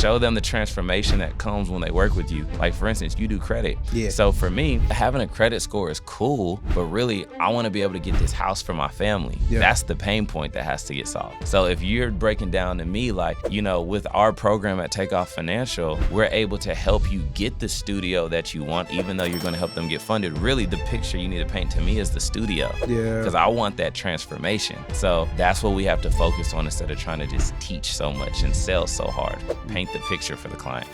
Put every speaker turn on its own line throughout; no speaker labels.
show them the transformation that comes when they work with you. Like for instance, you do credit.
Yeah.
So for me, having a credit score is cool, but really I want to be able to get this house for my family.
Yeah.
That's the pain point that has to get solved. So if you're breaking down to me, like, with our program at Takeoff Financial, we're able to help you get the studio that you want, even though you're going to help them get funded. Really, the picture you need to paint to me is the studio.
Yeah.
Because I want that transformation. So that's what we have to focus on instead of trying to just teach so much and sell so hard. Paint the picture for the client.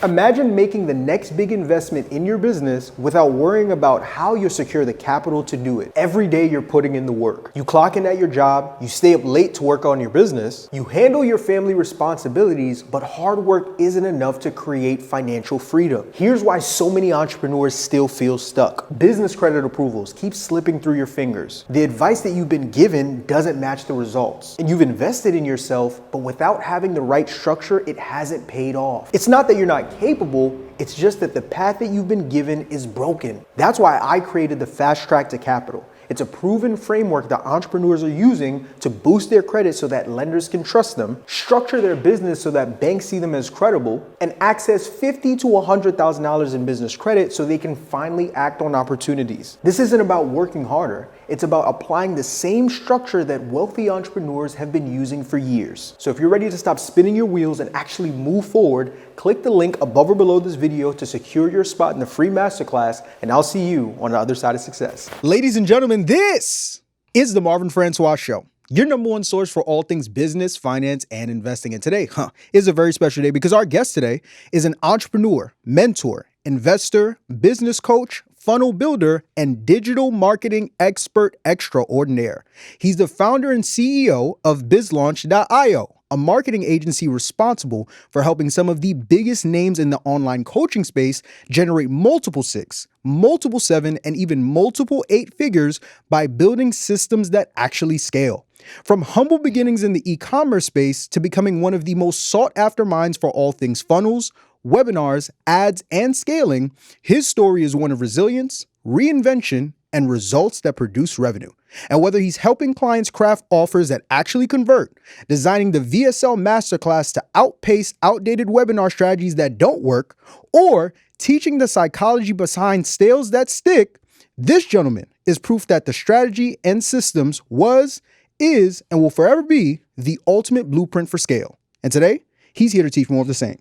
Imagine making the next big investment in your business without worrying about how you'll secure the capital to do it. Every day you're putting in the work. You clock in at your job, you stay up late to work on your business, you handle your family responsibilities, but hard work isn't enough to create financial freedom. Here's why so many entrepreneurs still feel stuck. Business credit approvals keep slipping through your fingers. The advice that you've been given doesn't match the results. And you've invested in yourself, but without having the right structure, it hasn't paid off. It's not that you're not capable, it's just that the path that you've been given is broken. That's why I created the Fast Track to Capital. It's a proven framework that entrepreneurs are using to boost their credit so that lenders can trust them, structure their business so that banks see them as credible, and access $50,000 to $100,000 in business credit so they can finally act on opportunities. This isn't about working harder. It's about applying the same structure that wealthy entrepreneurs have been using for years. So if you're ready to stop spinning your wheels and actually move forward, click the link above or below this video to secure your spot in the free masterclass, and I'll see you on the other side of success. Ladies and gentlemen, this is the Marvin Francois Show, your number one source for all things business, finance, and investing. And today is a very special day because our guest today is an entrepreneur, mentor, investor, business coach, funnel builder, and digital marketing expert extraordinaire. He's the founder and CEO of BizLaunch.io, a marketing agency responsible for helping some of the biggest names in the online coaching space generate multiple 6, multiple 7, and even multiple 8 figures by building systems that actually scale. From humble beginnings in the e-commerce space to becoming one of the most sought-after minds for all things funnels, webinars, ads, and scaling, his story is one of resilience, reinvention, and results that produce revenue. And whether he's helping clients craft offers that actually convert, designing the VSL Masterclass to outpace outdated webinar strategies that don't work, or teaching the psychology behind sales that stick, this gentleman is proof that the strategy and systems was, is, and will forever be the ultimate blueprint for scale. And today, he's here to teach more of the same.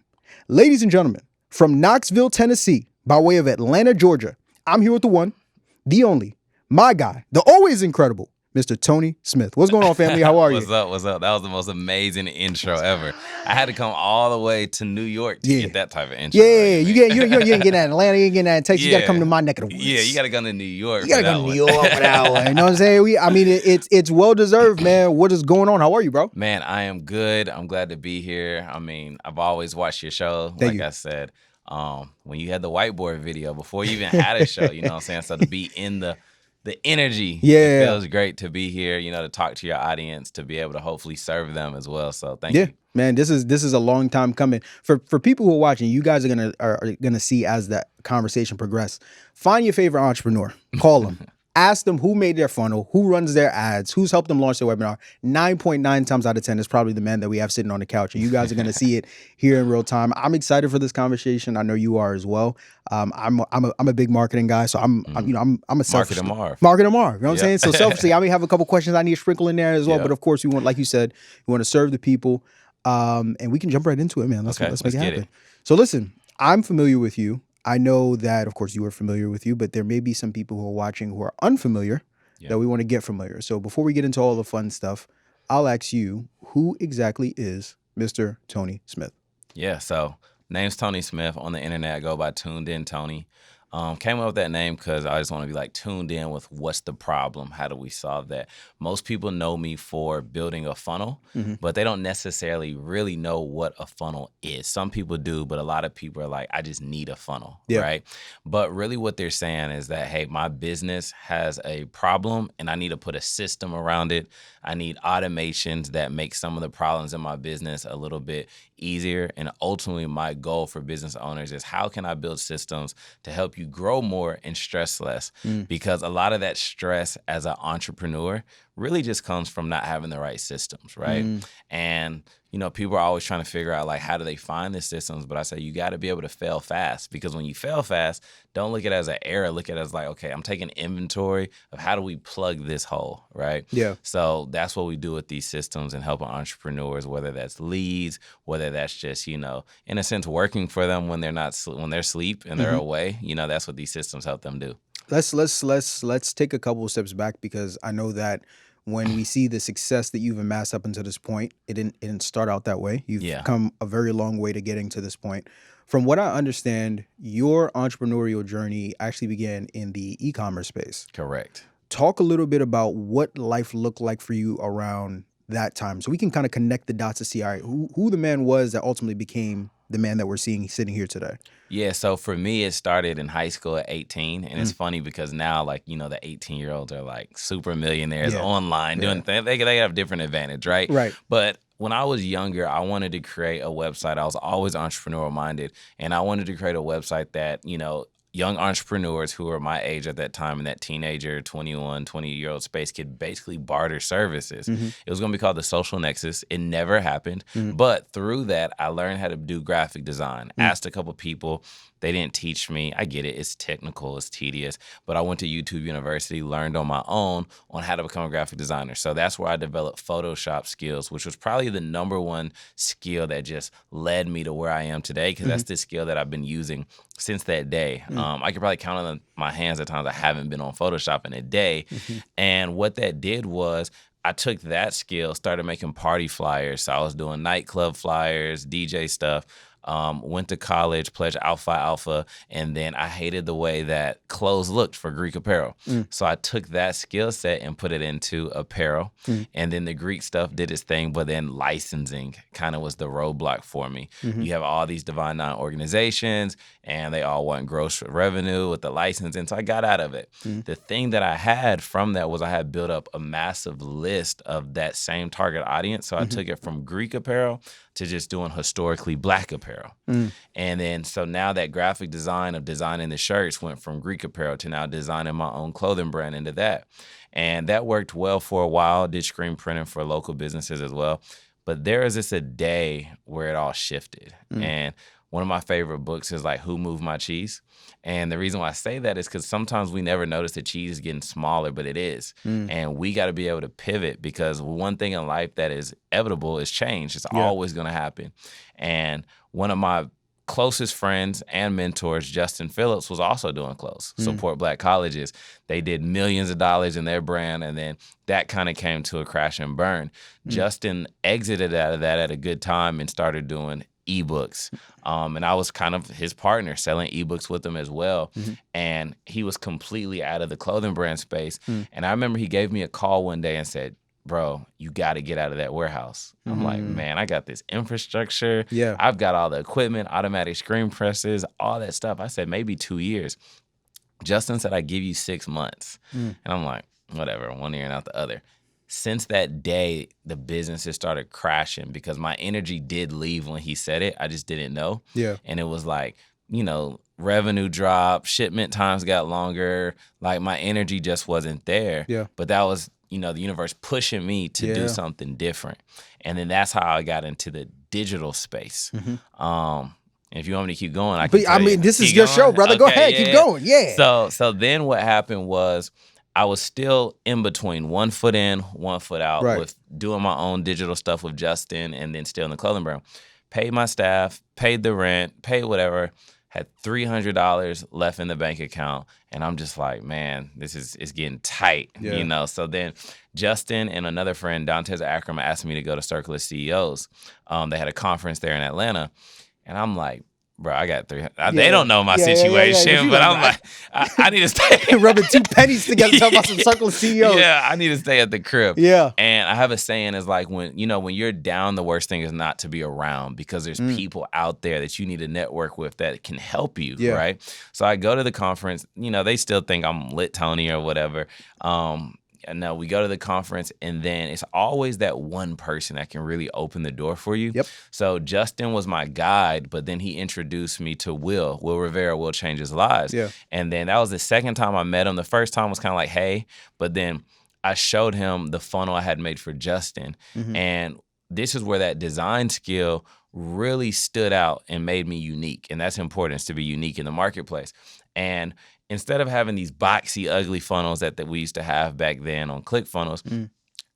Ladies and gentlemen, from Knoxville, Tennessee, by way of Atlanta, Georgia, I'm here with the one, the only, my guy, the always incredible, Mr. Tony Smith. What's going on, family? How are you?
What's up? What's up? That was the most amazing intro ever. I had to come all the way to New York to get that type of intro.
Yeah, you ain't getting that in Atlanta, you ain't getting that in Texas. You got to come to my neck of the woods.
Yeah, you got to go to New York.
You got to go to New York for that one. You know what I'm saying? It's well deserved, man. What is going on? How are you, bro?
Man, I am good. I'm glad to be here. I mean, I've always watched your show, like I said. When you had the whiteboard video before you even had a show, you know what I'm saying? So to be in the energy, it feels great to be here, to talk to your audience, to be able to hopefully serve them as well. So thank you.
Man, this is a long time coming. For people who are watching, you guys are gonna see as the conversation progresses. Find your favorite entrepreneur, call them. Ask them who made their funnel, who runs their ads, who's helped them launch their webinar. 9.9 times out of 10 is probably the man that we have sitting on the couch. And you guys are going to see it here in real time. I'm excited for this conversation. I know you are as well. I'm a big marketing guy, so I'm a selfish
Marketing Marv.
You know what I'm saying? So selfishly, I may have a couple questions I need to sprinkle in there as well. But of course, we want, like you said, we want to serve the people. And we can jump right into it, man. Let's make it happen. So listen, I'm familiar with you. I know that, of course, you are familiar with you, but there may be some people who are watching who are unfamiliar that we want to get familiar. So before we get into all the fun stuff, I'll ask you, who exactly is Mr. Tony Smith?
Yeah, so name's Tony Smith. On the internet, I go by Tuned In Tony. Came up with that name because I just want to be like tuned in with what's the problem, how do we solve that. Most people know me for building a funnel, but they don't necessarily really know what a funnel is. Some people do, but a lot of people are like, I just need a funnel, right? But really what they're saying is that, hey, my business has a problem and I need to put a system around it. I need automations that make some of the problems in my business a little bit easier. And ultimately, my goal for business owners is how can I build systems to help you grow more and stress less? Because a lot of that stress as an entrepreneur really just comes from not having the right systems, right? And people are always trying to figure out like how do they find the systems, but I say you got to be able to fail fast, because when you fail fast, don't look at it as an error, look at it as like, okay, I'm taking inventory of how do we plug this hole, right?
Yeah.
So that's what we do with these systems and helping entrepreneurs, whether that's leads, whether that's just, in a sense, working for them when they're asleep and they're away. That's what these systems help them do.
Let's take a couple of steps back, because I know that when we see the success that you've amassed up until this point, it didn't start out that way. You've come a very long way to getting to this point. From what I understand, your entrepreneurial journey actually began in the e-commerce space.
Correct.
Talk a little bit about what life looked like for you around that time, so we can kind of connect the dots to see, all right, who the man was that ultimately became the man that we're seeing sitting here today.
Yeah, so for me, it started in high school at 18, and it's funny because now, like, the 18-year-olds are like super millionaires online doing things. They have different advantage, right?
Right.
But when I was younger, I wanted to create a website. I was always entrepreneurial minded, and I wanted to create a website that, young entrepreneurs who were my age at that time in that teenager, 21, 20-year-old space could basically barter services. It was going to be called the Social Nexus. It never happened. But through that, I learned how to do graphic design. Asked a couple people. They didn't teach me. I get it. It's technical. It's tedious. But I went to YouTube University, learned on my own on how to become a graphic designer. So that's where I developed Photoshop skills, which was probably the number one skill that just led me to where I am today, because that's the skill that I've been using since that day. I could probably count on my hands at times I haven't been on Photoshop in a day. And what that did was I took that skill, started making party flyers. So I was doing nightclub flyers, DJ stuff. Went to college, pledged Alpha, and then I hated the way that clothes looked for Greek apparel. So I took that skill set and put it into apparel, and then the Greek stuff did its thing, but then licensing kind of was the roadblock for me. You have all these Divine Nine organizations, and they all want gross revenue with the licensing, so I got out of it. The thing that I had from that was I had built up a massive list of that same target audience, so I took it from Greek apparel to just doing historically Black apparel. And then, so now that graphic design of designing the shirts went from Greek apparel to now designing my own clothing brand into that. And that worked well for a while, did screen printing for local businesses as well. But there is a day where it all shifted. And one of my favorite books is like Who Moved My Cheese? And the reason why I say that is because sometimes we never notice the cheese is getting smaller, but it is. And we got to be able to pivot, because one thing in life that is inevitable is change. It's always going to happen. And one of my closest friends and mentors, Justin Phillips, was also doing clothes, support Black colleges. They did millions of dollars in their brand, and then that kind of came to a crash and burn. Justin exited out of that at a good time and started doing ebooks. And I was kind of his partner, selling ebooks with him as well. And he was completely out of the clothing brand space. And I remember he gave me a call one day and said, bro, you got to get out of that warehouse. I'm like, man, I got this infrastructure. I've got all the equipment, automatic screen presses, all that stuff. I said, maybe 2 years. Justin said, I give you 6 months. And I'm like, whatever, one ear and out the other. Since that day, the business has started crashing because my energy did leave when he said it. I just didn't know. And it was like, revenue dropped, shipment times got longer. Like, my energy just wasn't there. But that was, the universe pushing me to do something different. And then that's how I got into the digital space. If you want me to keep going, I can.
I mean, this is your show, brother. Go ahead, keep going.
So then what happened was, I was still in between, 1 foot in, 1 foot out, with doing my own digital stuff with Justin, and then still in the clothing brand. Paid my staff, paid the rent, paid whatever, had $300 left in the bank account. And I'm just like, man, it's getting tight, So then Justin and another friend, Dantes Akram, asked me to go to Circle of CEOs. They had a conference there in Atlanta. And I'm like, bro, I got 300. They don't know my situation, but I'm like, I need to stay.
Rubbing 2 pennies together, talking about some Circle of CEOs.
I need to stay at the crib. And I have a saying is like, when you're down, the worst thing is not to be around, because there's people out there that you need to network with that can help you, right? So I go to the conference. They still think I'm lit Tony or whatever. And no, we go to the conference, and then it's always that one person that can really open the door for you. So Justin was my guide, but then he introduced me to Will Rivera, Will Changes Lives. And then that was the second time I met him. The first time was kind of like, hey, but then I showed him the funnel I had made for Justin. And this is where that design skill really stood out and made me unique. And that's important, is to be unique in the marketplace. And instead of having these boxy, ugly funnels that we used to have back then on ClickFunnels,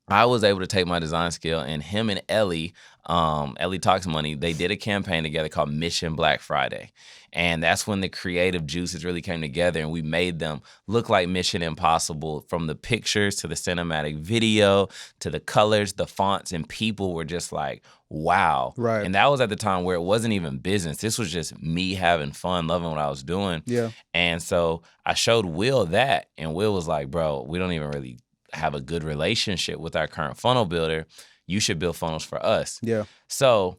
I was able to take my design skill, and him and Ellie Talks Money, they did a campaign together called Mission Black Friday. And that's when the creative juices really came together, and we made them look like Mission Impossible, from the pictures to the cinematic video to the colors, the fonts, and people were just like, wow.
Right.
And that was at the time where it wasn't even business. This was just me having fun, loving what I was doing.
Yeah.
And so I showed Will that, and Will was like, bro, we don't even really have a good relationship with our current funnel builder. You should build funnels for us.
Yeah.
So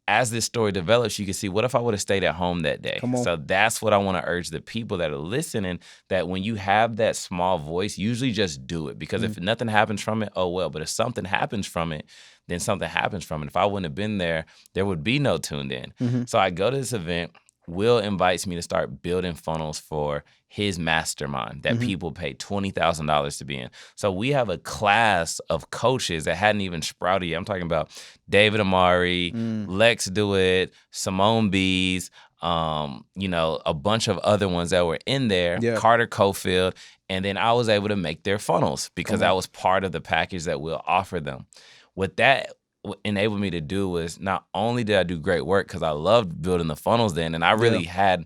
as this story develops, you can see, what if I would have stayed at home that day? So that's what I want to urge the people that are listening, that when you have that small voice, usually just do it. Because if nothing happens from it, oh well. But if something happens from it, then something happens from it. If I wouldn't have been there, there would be no Tuned In. So I go to this event. Will invites me to start building funnels for his mastermind that people pay $20,000 to be in. So we have a class of coaches that hadn't even sprouted yet. I'm talking about David Amari, Lex Dewitt, Simone Bees, a bunch of other ones that were in there, Carter Cofield, and then I was able to make their funnels because that was part of the package that we'll offer them. What that enabled me to do was, not only did I do great work because I loved building the funnels then, and I really had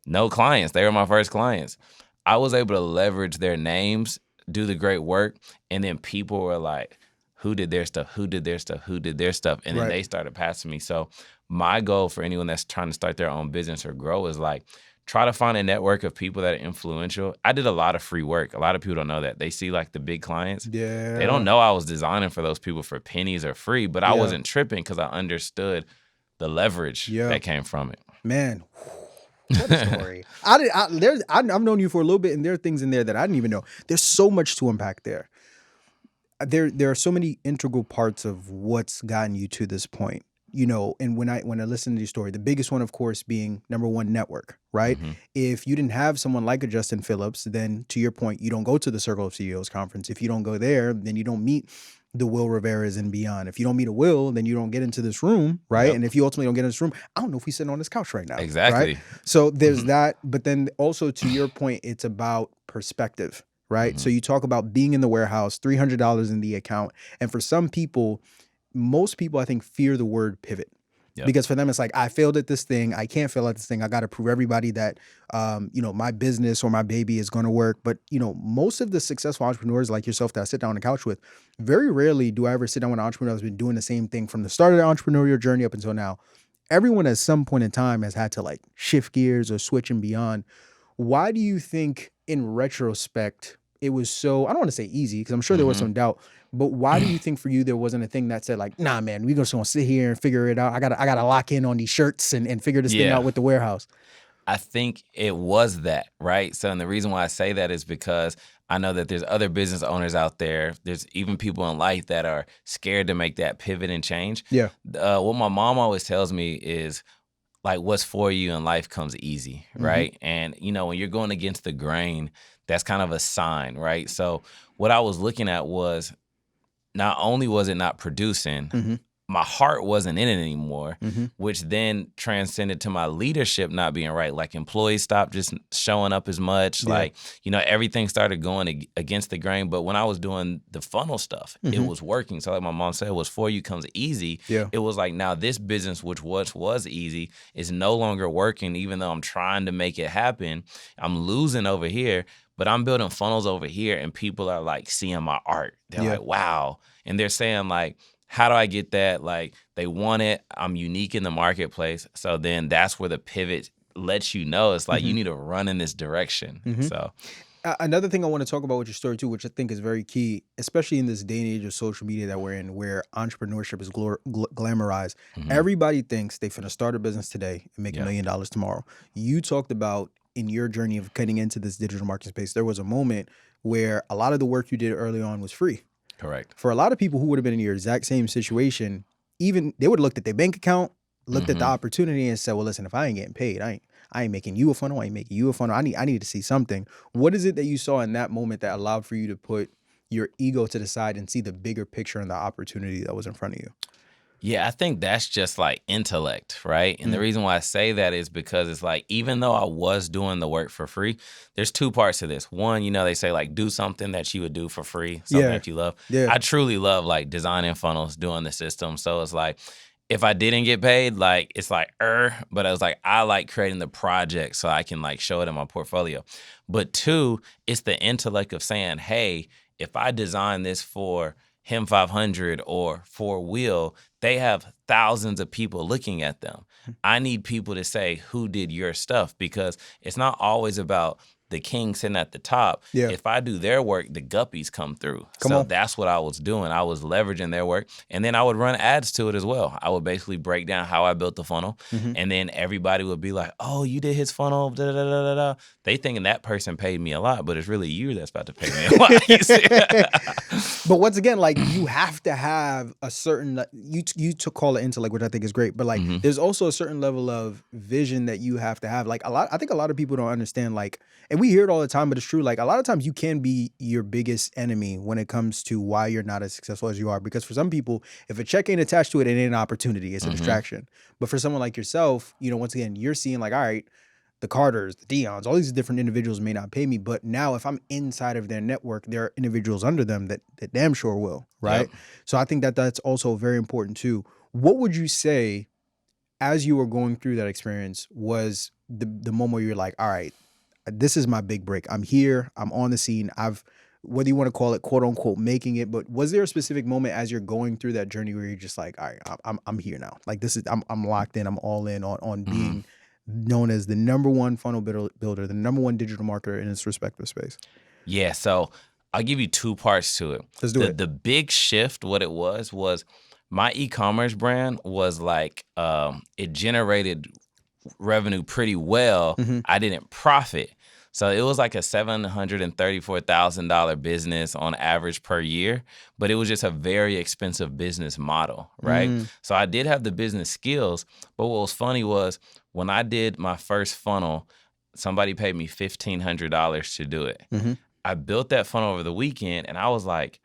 no clients. They were my first clients. I was able to leverage their names, do the great work, and then people were like, who did their stuff, who did their stuff, who did their stuff, and then they started passing me. So my goal for anyone that's trying to start their own business or grow is like, try to find a network of people that are influential. I did a lot of free work. A lot of people don't know that. They see like the big clients.
Yeah.
They don't know I was designing for those people for pennies or free, but I wasn't tripping because I understood the leverage that came from it.
Man, what a story. I've known you for a little bit, and there are things in there that I didn't even know. There's so much to unpack there. There are so many integral parts of what's gotten you to this point. And when I listen to your story, the biggest one, of course, being number one, network, right? If you didn't have someone like a Justin Phillips, then to your point, you don't go to the Circle of CEOs conference. If you don't go there, then you don't meet the Will Riveras and beyond. If you don't meet a Will, then you don't get into this room, right? And if you ultimately don't get in this room, I don't know if we're sitting on this couch right now.
Exactly.
Right? So there's that. But then also, to your point, it's about perspective, right? So you talk about being in the warehouse, $300 in the account. And for some people, most people, I think, fear the word pivot. Because for them, it's like, I failed at this thing. I can't fail at this thing. I got to prove everybody that, my business or my baby is going to work. But, most of the successful entrepreneurs like yourself that I sit down on the couch with, very rarely do I ever sit down with an entrepreneur that's been doing the same thing from the start of their entrepreneurial journey up until now. Everyone at some point in time has had to like shift gears or switch and beyond. Why do you think, in retrospect, it was so, I don't want to say easy, because I'm sure there was some doubt, but why do you think for you there wasn't a thing that said like, nah, man, we're just gonna sit here and figure it out. I gotta lock in on these shirts and figure this thing out with the warehouse?
I think it was that, right? So, and the reason why I say that is because I know that there's other business owners out there. There's even people in life that are scared to make that pivot and change. What my mom always tells me is, like, what's for you in life comes easy, right? And, when you're going against the grain, that's kind of a sign, right? So what I was looking at was, not only was it not producing, my heart wasn't in it anymore, which then transcended to my leadership not being right. Like, employees stopped just showing up as much. Like, everything started going against the grain. But when I was doing the funnel stuff, it was working. So like my mom said, what's for you comes easy. It was like, now this business, which was easy, is no longer working, even though I'm trying to make it happen. I'm losing over here. But I'm building funnels over here, and people are like seeing my art. They're like, wow. And they're saying like, how do I get that? Like, they want it. I'm unique in the marketplace. So then that's where the pivot lets you know, it's like, you need to run in this direction. So
another thing I want to talk about with your story too, which I think is very key, especially in this day and age of social media that we're in, where entrepreneurship is glamorized. Everybody thinks they finna start a business today and make $1 million tomorrow. You talked about, in your journey of cutting into this digital marketing space, there was a moment where a lot of the work you did early on was free.
Correct.
For a lot of people who would have been in your exact same situation, even they would have looked at their bank account, looked at the opportunity, and said, well, listen, if I ain't getting paid, I ain't making you a funnel, I ain't making you a funnel. I need to see something. What is it that you saw in that moment that allowed for you to put your ego to the side and see the bigger picture and the opportunity that was in front of you?
Yeah, I think that's just like intellect, right? And the reason why I say that is because it's like, even though I was doing the work for free, there's two parts to this. One, they say like do something that you would do for free, something that you love.
Yeah.
I truly love like designing funnels, doing the system. So it's like, if I didn't get paid, like it's like, but I was like, I like creating the project so I can like show it in my portfolio. But two, it's the intellect of saying, hey, if I design this for Him 500 or for Will, they have thousands of people looking at them. I need people to say, who did your stuff? Because it's not always about the king sitting at the top.
Yeah.
If I do their work, the guppies come through.
Come
So
on.
that's what I was doing. I was leveraging their work, and then I would run ads to it as well. I would basically break down how I built the funnel, and then everybody would be like, oh, you did his funnel, da da da da da. They thinking that person paid me a lot, but it's really you that's about to pay me a lot. You see?
But once again, like you have to have a certain, you to call it intellect, which I think is great, but like there's also a certain level of vision that you have to have. Like I think a lot of people don't understand, like, and we hear it all the time, but it's true. Like a lot of times you can be your biggest enemy when it comes to why you're not as successful as you are. Because for some people, if a check ain't attached to it, it ain't an opportunity. It's a distraction. But for someone like yourself, once again, you're seeing like, all right, the Carters, the Deons, all these different individuals may not pay me, but now if I'm inside of their network, there are individuals under them that damn sure will, right?
Yep.
So I think that that's also very important too. What would you say, as you were going through that experience, was the moment where you're like, all right, this is my big break. I'm here. I'm on the scene. Whether you want to call it quote unquote making it, but was there a specific moment as you're going through that journey where you're just like, all right, I'm here now. Like I'm locked in. I'm all in on being known as the number one funnel builder, the number one digital marketer in its respective space?
Yeah, so I'll give you two parts to it.
Let's do it.
The big shift, what it was my e-commerce brand was like, it generated revenue pretty well. I didn't profit. So it was like a $734,000 business on average per year, but it was just a very expensive business model, right? So I did have the business skills, but what was funny was when I did my first funnel, somebody paid me $1,500 to do it. I built that funnel over the weekend, and I was like,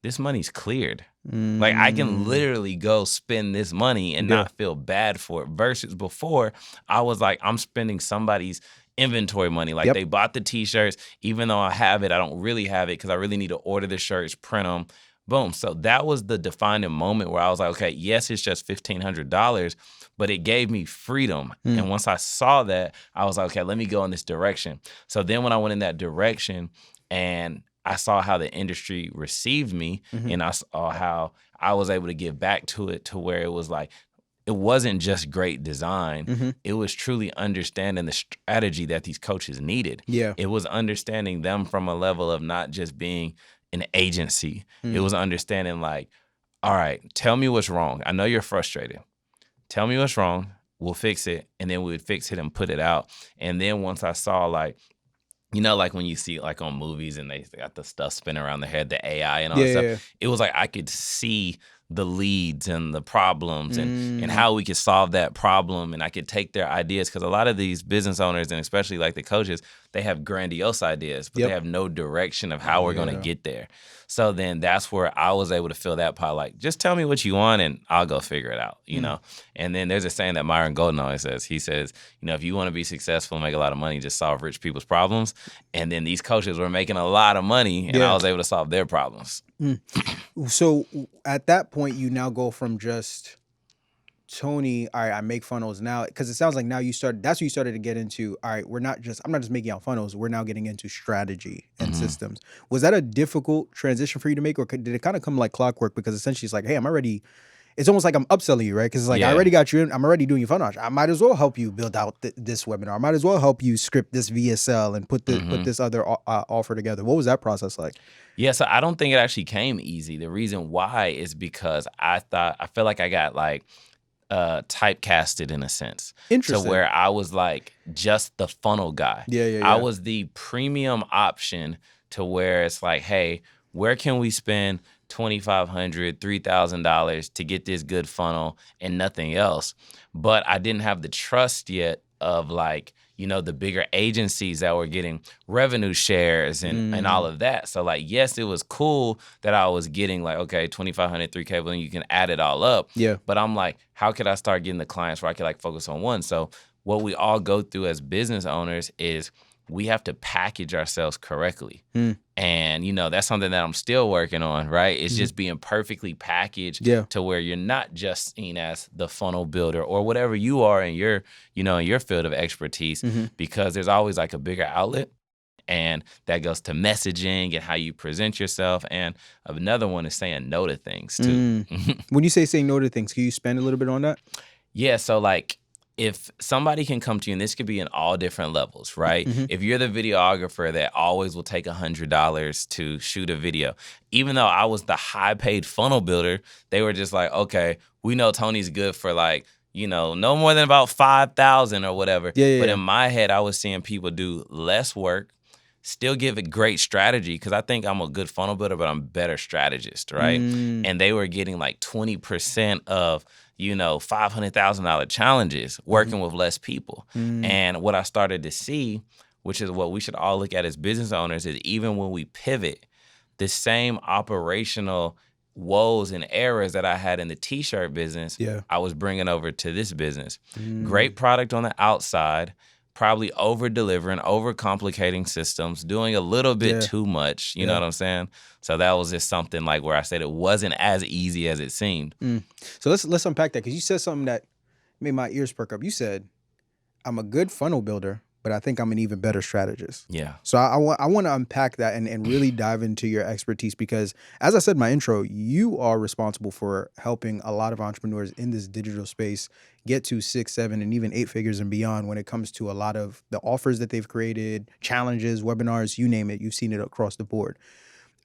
this money's cleared. Like I can literally go spend this money and not feel bad for it, versus before I was like, I'm spending somebody's inventory money. Like they bought the t-shirts, even though I have it, I don't really have it because I really need to order the shirts, print them, boom. So that was the defining moment where I was like, okay, yes, it's just $1,500, but it gave me freedom. And once I saw that, I was like, okay, let me go in this direction. So then when I went in that direction and I saw how the industry received me, and I saw how I was able to give back to it, to where it was like, it wasn't just great design. It was truly understanding the strategy that these coaches needed.
Yeah.
It was understanding them from a level of not just being an agency. It was understanding like, all right, tell me what's wrong. I know you're frustrated. Tell me what's wrong. We'll fix it. And then we would fix it and put it out. And then once I saw like, like when you see like on movies and they got the stuff spinning around their head, the AI and all that stuff, it was like I could see the leads and the problems and how we could solve that problem. And I could take their ideas, because a lot of these business owners, and especially like the coaches, they have grandiose ideas, but they have no direction of how we're going to get there. So then that's where I was able to fill that pot. Like, just tell me what you want and I'll go figure it out, And then there's a saying that Myron Golden always says. He says, if you want to be successful and make a lot of money, just solve rich people's problems. And then these coaches were making a lot of money, and I was able to solve their problems.
So at that point, you now go from just Tony, all right, I make funnels now, because it sounds like now that's what you started to get into. All right, I'm not just making out funnels. We're now getting into strategy and systems. Was that a difficult transition for you to make, or did it kind of come like clockwork? Because essentially it's like, hey, it's almost like I'm upselling you, right? Because it's like, I already got you in, I'm already doing your funnel. I might as well help you build out this webinar. I might as well help you script this VSL and put this other offer together. What was that process like?
Yeah, so I don't think it actually came easy. The reason why is because I feel like I got like typecasted in a sense.
Interesting.
To where I was like just the funnel guy.
Yeah.
I was the premium option, to where it's like, hey, where can we spend $2,500, $3,000 to get this good funnel and nothing else? But I didn't have the trust yet of like, the bigger agencies that were getting revenue shares and all of that. So like, yes, it was cool that I was getting like, okay, 2,500, 3K, but then you can add it all up.
Yeah.
But I'm like, how could I start getting the clients where I could like focus on one? So what we all go through as business owners is we have to package ourselves correctly. And, that's something that I'm still working on, right? It's just being perfectly packaged to where you're not just seen as the funnel builder or whatever you are in your, in your field of expertise, because there's always like a bigger outlet. And that goes to messaging and how you present yourself. And another one is saying no to things too.
When you say no to things, can you spend a little bit on that?
Yeah. So like, if somebody can come to you, and this could be in all different levels, right? If you're the videographer that always will take $100 to shoot a video, even though I was the high paid funnel builder, they were just like, okay, we know Tony's good for like, no more than about 5,000 or whatever. But in my head, I was seeing people do less work, still give a great strategy, because I think I'm a good funnel builder, but I'm a better strategist, right? And they were getting like 20% of $500,000 challenges working with less people. And what I started to see, which is what we should all look at as business owners, is even when we pivot, the same operational woes and errors that I had in the t-shirt business, I was bringing over to this business. Great product on the outside, probably over-delivering, over-complicating systems, doing a little bit too much, you know what I'm saying? So that was just something like where I said it wasn't as easy as it seemed.
So let's unpack that, because you said something that made my ears perk up. You said, I'm a good funnel builder, but I think I'm an even better strategist.
Yeah.
So I want to unpack that and really dive into your expertise, because as I said in my intro, you are responsible for helping a lot of entrepreneurs in this digital space get to 6, 7, and even 8 figures and beyond when it comes to a lot of the offers that they've created, challenges, webinars, you name it. You've seen it across the board.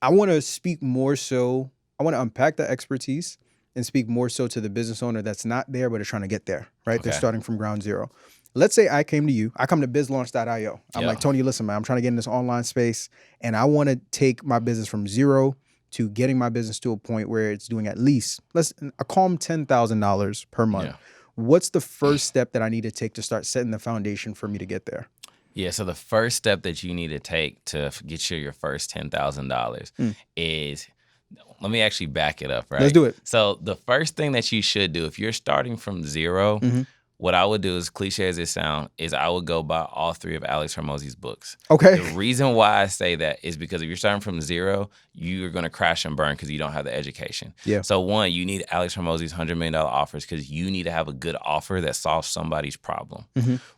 I want to speak more so, I want to unpack the expertise and speak more so to the business owner that's not there but is trying to get there, right?
Okay.
They're starting from ground zero. Let's say I came to you. I come to bizlaunch.io. I'm like, Tony, listen, man, I'm trying to get in this online space, and I want to take my business from zero to getting my business to a point where it's doing at least a calm $10,000 per month. What's the first step that I need to take to start setting the foundation for me to get there?
Yeah, so the first step that you need to take to get your first $10,000 is, let me actually back it up, right?
Let's do it.
So the first thing that you should do, if you're starting from zero, what I would do, as cliche as it sounds, is I would go buy all 3 of Alex Hormozi's books.
Okay.
The reason why I say that is because if you're starting from zero, you're going to crash and burn because you don't have the education.
Yeah.
So one, you need Alex Hormozi's $100 million offers, because you need to have a good offer that solves somebody's problem.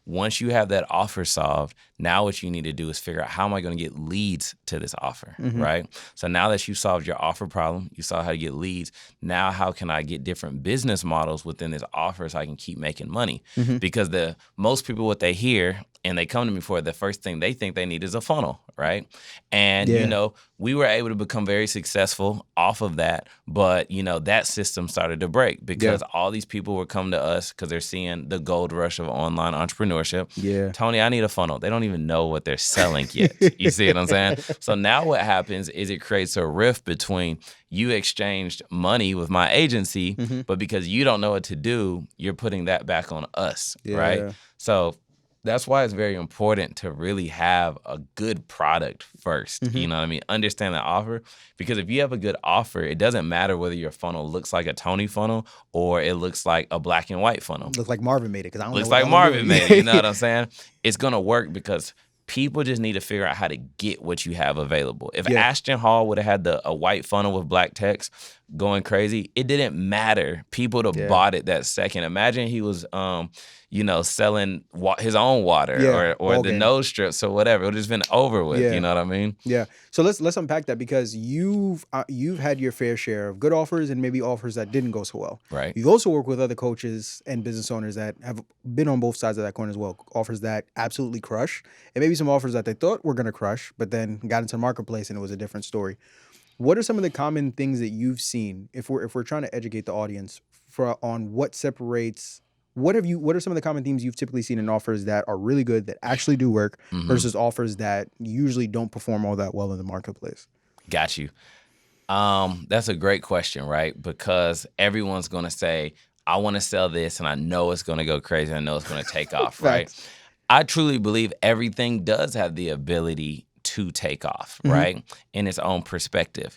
Once you have that offer solved, now what you need to do is figure out, how am I going to get leads to this offer, right? So now that you solved your offer problem, you saw how to get leads, now how can I get different business models within this offer so I can keep making money? Because most people, what they hear and they come to me for, the first thing they think they need is a funnel, right? And, we were able to become very successful off of that. But, that system started to break because all these people were coming to us because they're seeing the gold rush of online entrepreneurship.
Yeah.
Tony, I need a funnel. They don't even know what they're selling yet. You see what I'm saying? So now what happens is it creates a rift between, you exchanged money with my agency, but because you don't know what to do, you're putting that back on us, right? So that's why it's very important to really have a good product first. You know what I mean? Understand the offer. Because if you have a good offer, it doesn't matter whether your funnel looks like a Tony funnel or it looks like a black and white funnel.
Looks like Marvin made it, because I don't
looks
know what
like Marvin made it. You know what I'm saying? It's going to work because people just need to figure out how to get what you have available. If Ashton Hall would have had a white funnel with black text going crazy, it didn't matter. People would have bought it that second. Imagine he was, selling his own water or the nose strips or whatever. It would have just been over with. You know what I mean?
Yeah. So let's unpack that, because you've had your fair share of good offers and maybe offers that didn't go so well.
Right.
You've also worked with other coaches and business owners that have been on both sides of that coin as well. Offers that absolutely crush, and maybe some offers that they thought were going to crush, but then got into the marketplace and it was a different story. What are some of the common things that you've seen, if we're trying to educate the audience on what separates? What are some of the common themes you've typically seen in offers that are really good, that actually do work, versus offers that usually don't perform all that well in the marketplace?
Got you. That's a great question, right? Because everyone's going to say, I want to sell this and I know it's going to go crazy. I know it's going to take off, right? I truly believe everything does have the ability to take off, right? In its own perspective.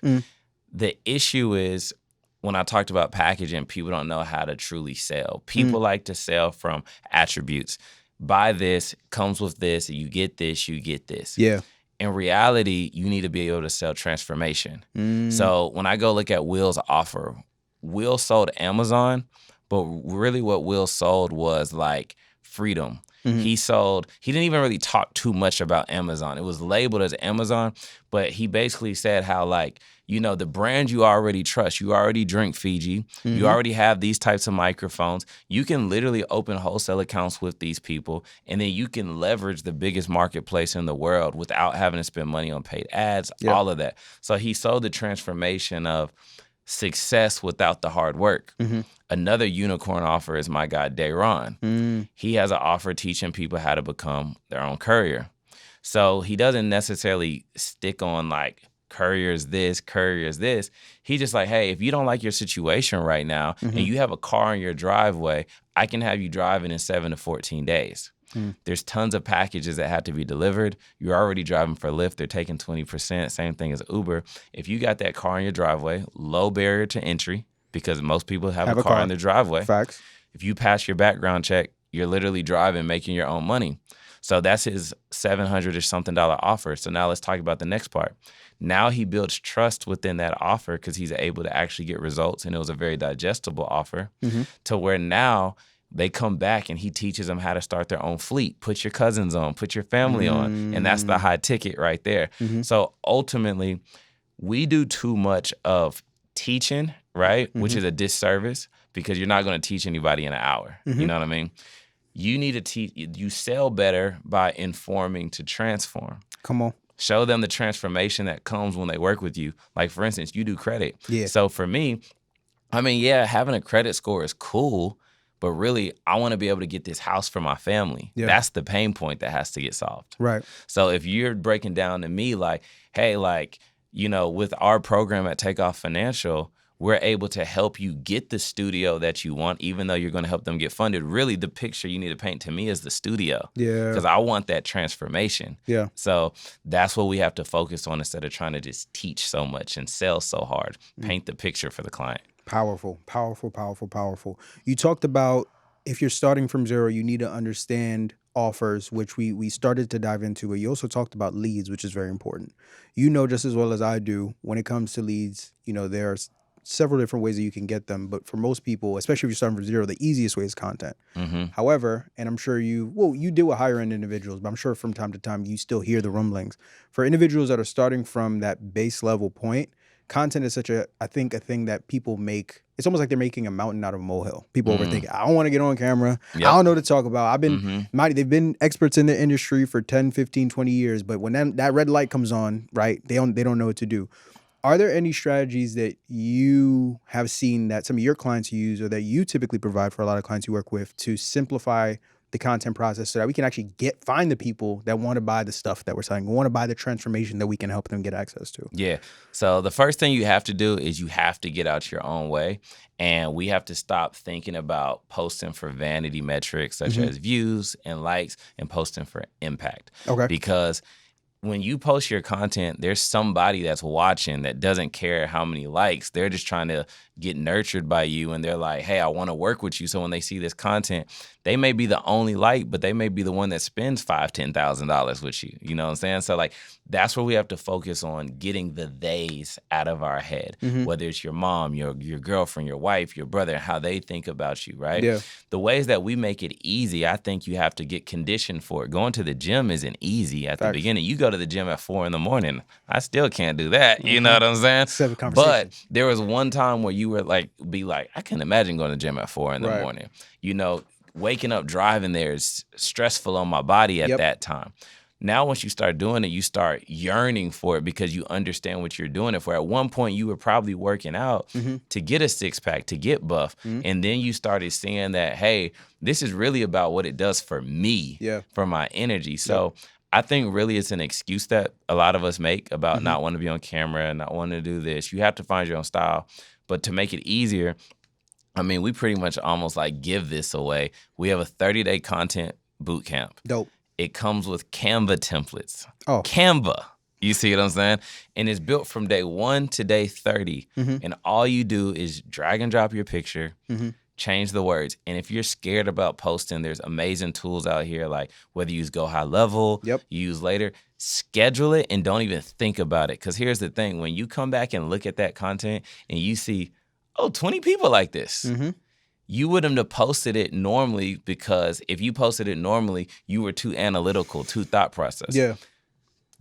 The issue is when I talked about packaging, people don't know how to truly sell. People like to sell from attributes. Buy this, comes with this, you get this, you get this.
Yeah.
In reality, you need to be able to sell transformation. So when I go look at Will's offer, Will sold Amazon, but really what Will sold was like freedom. He didn't even really talk too much about Amazon. It was labeled as Amazon, but he basically said how like, you know, the brand you already trust, you already drink Fiji, you already have these types of microphones. You can literally open wholesale accounts with these people, and then you can leverage the biggest marketplace in the world without having to spend money on paid ads, all of that. So he sold the transformation of success without the hard work. Another unicorn offer is my guy, Dayron. He has an offer teaching people how to become their own courier. So he doesn't necessarily stick on like courier is this, courier is this. He's just like, hey, if you don't like your situation right now and you have a car in your driveway, I can have you driving in 7 to 14 days. There's tons of packages that have to be delivered. You're already driving for Lyft. They're taking 20%. Same thing as Uber. If you got that car in your driveway, low barrier to entry because most people have a car in their driveway.
Facts.
If you pass your background check, you're literally driving, making your own money. So that's his $700 or something offer. So now let's talk about the next part. Now he builds trust within that offer because he's able to actually get results, and it was a very digestible offer to where now they come back and he teaches them how to start their own fleet. Put your cousins on, put your family on, and that's the high ticket right there. So ultimately, we do too much of teaching, right, which is a disservice because you're not going to teach anybody in an hour. You know what I mean? You need to teach. You sell better by informing to transform.
Come on.
Show them the transformation that comes when they work with you. Like, for instance, you do credit.
Yeah.
So for me, I mean, yeah, having a credit score is cool, but really, I want to be able to get this house for my family.
Yeah.
That's the pain point that has to get solved.
Right.
So if you're breaking down to me like, hey, like, you know, with our program at Takeoff Financial, we're able to help you get the studio that you want, even though you're going to help them get funded. Really, the picture you need to paint to me is the studio.
Yeah.
Because I want that transformation.
Yeah.
So that's what we have to focus on instead of trying to just teach so much and sell so hard. Paint the picture for the client.
Powerful, powerful, powerful, powerful. You talked about if you're starting from zero, you need to understand offers, which we started to dive into, but you also talked about leads, which is very important. You know just as well as I do, when it comes to leads, you know, there's several different ways that you can get them, but for most people, especially if you're starting from zero, the easiest way is content. However, and I'm sure you deal with higher end individuals, but I'm sure from time to time you still hear the rumblings. For individuals that are starting from that base level point, content is such a thing that people make. It's almost like they're making a mountain out of a molehill. People overthink, I don't want to get on camera. Yep. I don't know what to talk about. They've been experts in the industry for 10, 15, 20 years, but when that red light comes on, right, they don't know what to do. Are there any strategies that you have seen that some of your clients use or that you typically provide for a lot of clients you work with to simplify the content process so that we can actually find the people that want to buy the stuff that we're selling, want to buy the transformation that we can help them get access to?
Yeah. So the first thing you have to do is you have to get out your own way. And we have to stop thinking about posting for vanity metrics such as views and likes and posting for impact.
Okay.
Because when you post your content, there's somebody that's watching that doesn't care how many likes. They're just trying to get nurtured by you, and they're like, hey, I want to work with you. So when they see this content, they may be the only like, but they may be the one that spends $5,000, $10,000 with you. You know what I'm saying? So like, that's where we have to focus on getting the theys out of our head, whether it's your mom, your girlfriend, your wife, your brother, how they think about you, right?
Yeah.
The ways that we make it easy, I think you have to get conditioned for it. Going to the gym isn't easy at the beginning. You go to the gym at 4 a.m. I still can't do that. You know what I'm saying? But there was one time where you were like, I can imagine going to the gym at 4 a.m. You know, waking up driving there is stressful on my body at that time. Now, once you start doing it, you start yearning for it because you understand what you're doing it for. At one point, you were probably working out to get a six-pack, to get buff. And then you started seeing that, hey, this is really about what it does for me, for my energy. So I think really it's an excuse that a lot of us make about not wanting to be on camera, not wanting to do this. You have to find your own style. But to make it easier, I mean, we pretty much almost like give this away. We have a 30-day content boot camp.
Dope.
it comes with Canva templates.
Oh.
Canva. You see what I'm saying? And it's built from day 1 to day 30. And all you do is drag and drop your picture, change the words. And if you're scared about posting, there's amazing tools out here, like whether you use Go High Level, you use Later, schedule it and don't even think about it. Because here's the thing. When you come back and look at that content and you see, 20 people like this, you wouldn't have posted it normally, because if you posted it normally, you were too analytical, too thought process.
Yeah.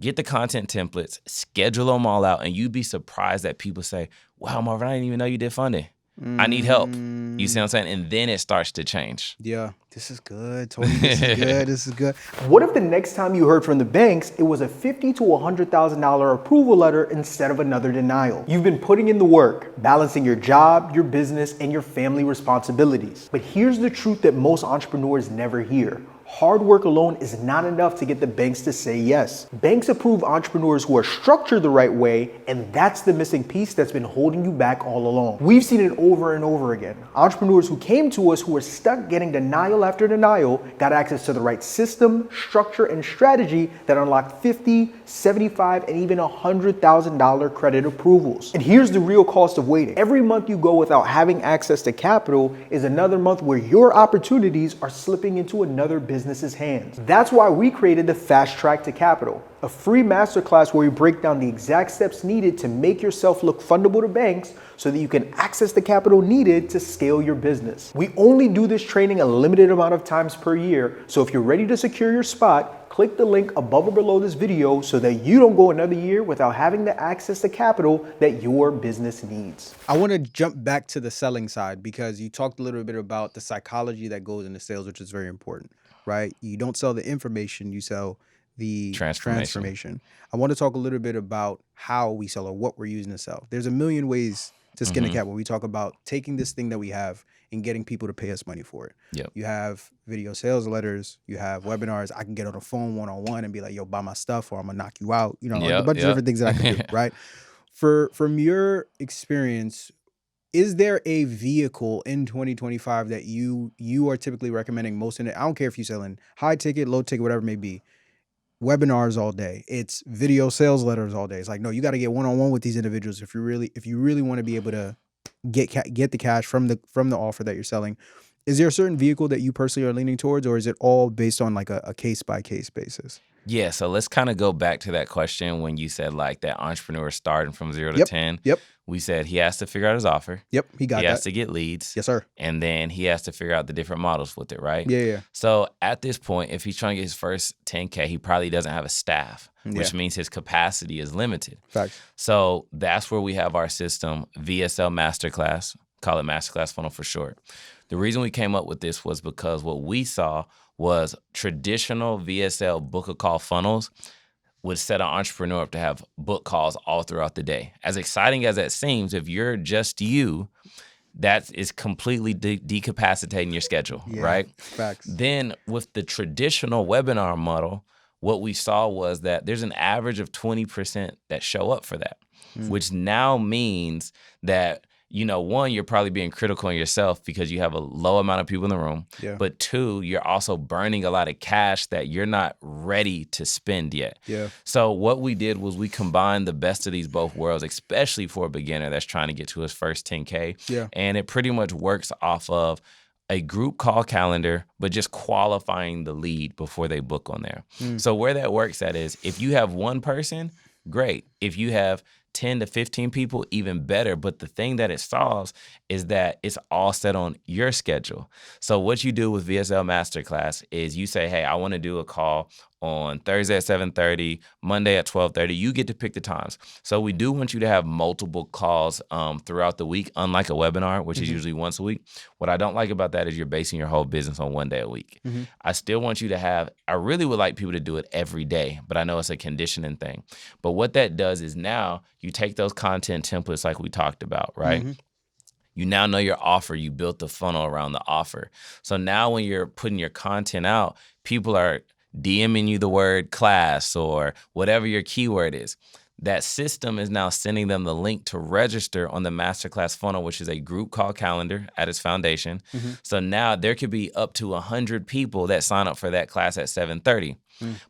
Get the content templates, schedule them all out, and you'd be surprised that people say, wow, Marvin, I didn't even know you did funding. I need help. You see what I'm saying? And then it starts to change.
Yeah. This is good, Tony. This is good. This is good.
What if the next time you heard from the banks, it was a $50,000 to $100,000 approval letter instead of another denial? You've been putting in the work, balancing your job, your business, and your family responsibilities. But here's the truth that most entrepreneurs never hear. Hard work alone is not enough to get the banks to say yes. Banks approve entrepreneurs who are structured the right way, and that's the missing piece that's been holding you back all along. We've seen it over and over again. Entrepreneurs who came to us who were stuck getting denial after denial got access to the right system, structure, and strategy that unlocked $50,000, $75,000, and even $100,000 credit approvals. And here's the real cost of waiting. Every month you go without having access to capital is another month where your opportunities are slipping into another business's hands. That's why we created the Fast Track to Capital, a free masterclass where we break down the exact steps needed to make yourself look fundable to banks so that you can access the capital needed to scale your business. We only do this training a limited amount of times per year, so if you're ready to secure your spot, click the link above or below this video so that you don't go another year without having the access to capital that your business needs.
I want to jump back to the selling side, because you talked a little bit about the psychology that goes into sales, which is very important, right? You don't sell the information, you sell the transformation. I want to talk a little bit about how we sell, or what we're using to sell. There's a million ways to skin a cat when we talk about taking this thing that we have and getting people to pay us money for it. You have video sales letters, you have webinars. I can get on the phone one-on-one and be like, yo, buy my stuff, or I'm gonna knock you out. You know, a bunch of different things that I can do, right? From your experience, is there a vehicle in 2025 that you are typically recommending most in it? I don't care if you're selling high ticket, low ticket, whatever it may be. Webinars all day. It's video sales letters all day. It's like, no, you got to get one-on-one with these individuals if you really want to be able to get the cash from the offer that you're selling. Is there a certain vehicle that you personally are leaning towards, or is it all based on like a case by case basis?
Yeah, so let's kind of go back to that question when you said like that entrepreneur starting from 0 to 10. We said he has to figure out his offer.
He
has to get leads.
Yes, sir.
And then he has to figure out the different models with it, right?
Yeah.
So at this point, if he's trying to get his first 10K, he probably doesn't have a staff, which means his capacity is limited.
Facts.
So that's where we have our system, VSL Masterclass, call it Masterclass Funnel for short. The reason we came up with this was because what we saw was traditional VSL book a call funnels would set an entrepreneur up to have book calls all throughout the day. As exciting as that seems, if you're just you, that is completely decapacitating your schedule, right?
Facts.
Then with the traditional webinar model, what we saw was that there's an average of 20% that show up for that, which now means that, you know, one, you're probably being critical on yourself because you have a low amount of people in the room. But two, you're also burning a lot of cash that you're not ready to spend yet. So what we did was we combined the best of these both worlds, especially for a beginner that's trying to get to his first 10K. And it pretty much works off of a group call calendar, but just qualifying the lead before they book on there. So where that works at is if you have one person, great. If you have 10 to 15 people, even better. But the thing that it solves is that it's all set on your schedule. So what you do with VSL Masterclass is you say, hey, I want to do a call on Thursday at 7:30, Monday at 12:30. You get to pick the times. So we do want you to have multiple calls throughout the week, unlike a webinar, which is usually once a week. What I don't like about that is you're basing your whole business on one day a week. I still want you to have, I really would like people to do it every day, but I know it's a conditioning thing. But what that does is now you take those content templates like we talked about, right? You now know your offer. You built the funnel around the offer. So now when you're putting your content out, people are DMing you the word class or whatever your keyword is. That system is now sending them the link to register on the Masterclass Funnel, which is a group call calendar at its foundation. So now there could be up to 100 people that sign up for that class at 7:30.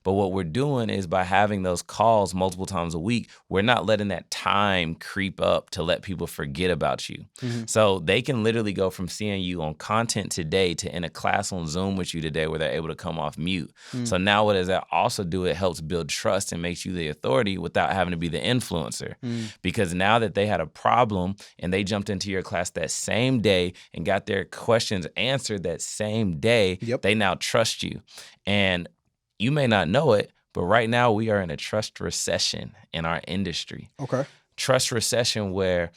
But what we're doing is by having those calls multiple times a week, we're not letting that time creep up to let people forget about you. So they can literally go from seeing you on content today to in a class on Zoom with you today where they're able to come off mute. So now what does that also do? It helps build trust and makes you the authority without having to be the influencer. Because now that they had a problem and they jumped into your class that same day and got their questions answered that same day, they now trust you. And you may not know it, but right now we are in a trust recession in our industry.
Okay.
Trust recession where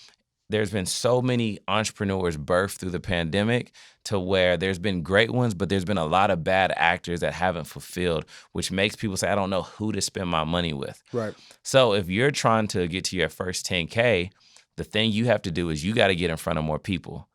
there's been so many entrepreneurs birthed through the pandemic to where there's been great ones, but there's been a lot of bad actors that haven't fulfilled, which makes people say, I don't know who to spend my money with.
Right.
So if you're trying to get to your first 10K, the thing you have to do is you got to get in front of more people.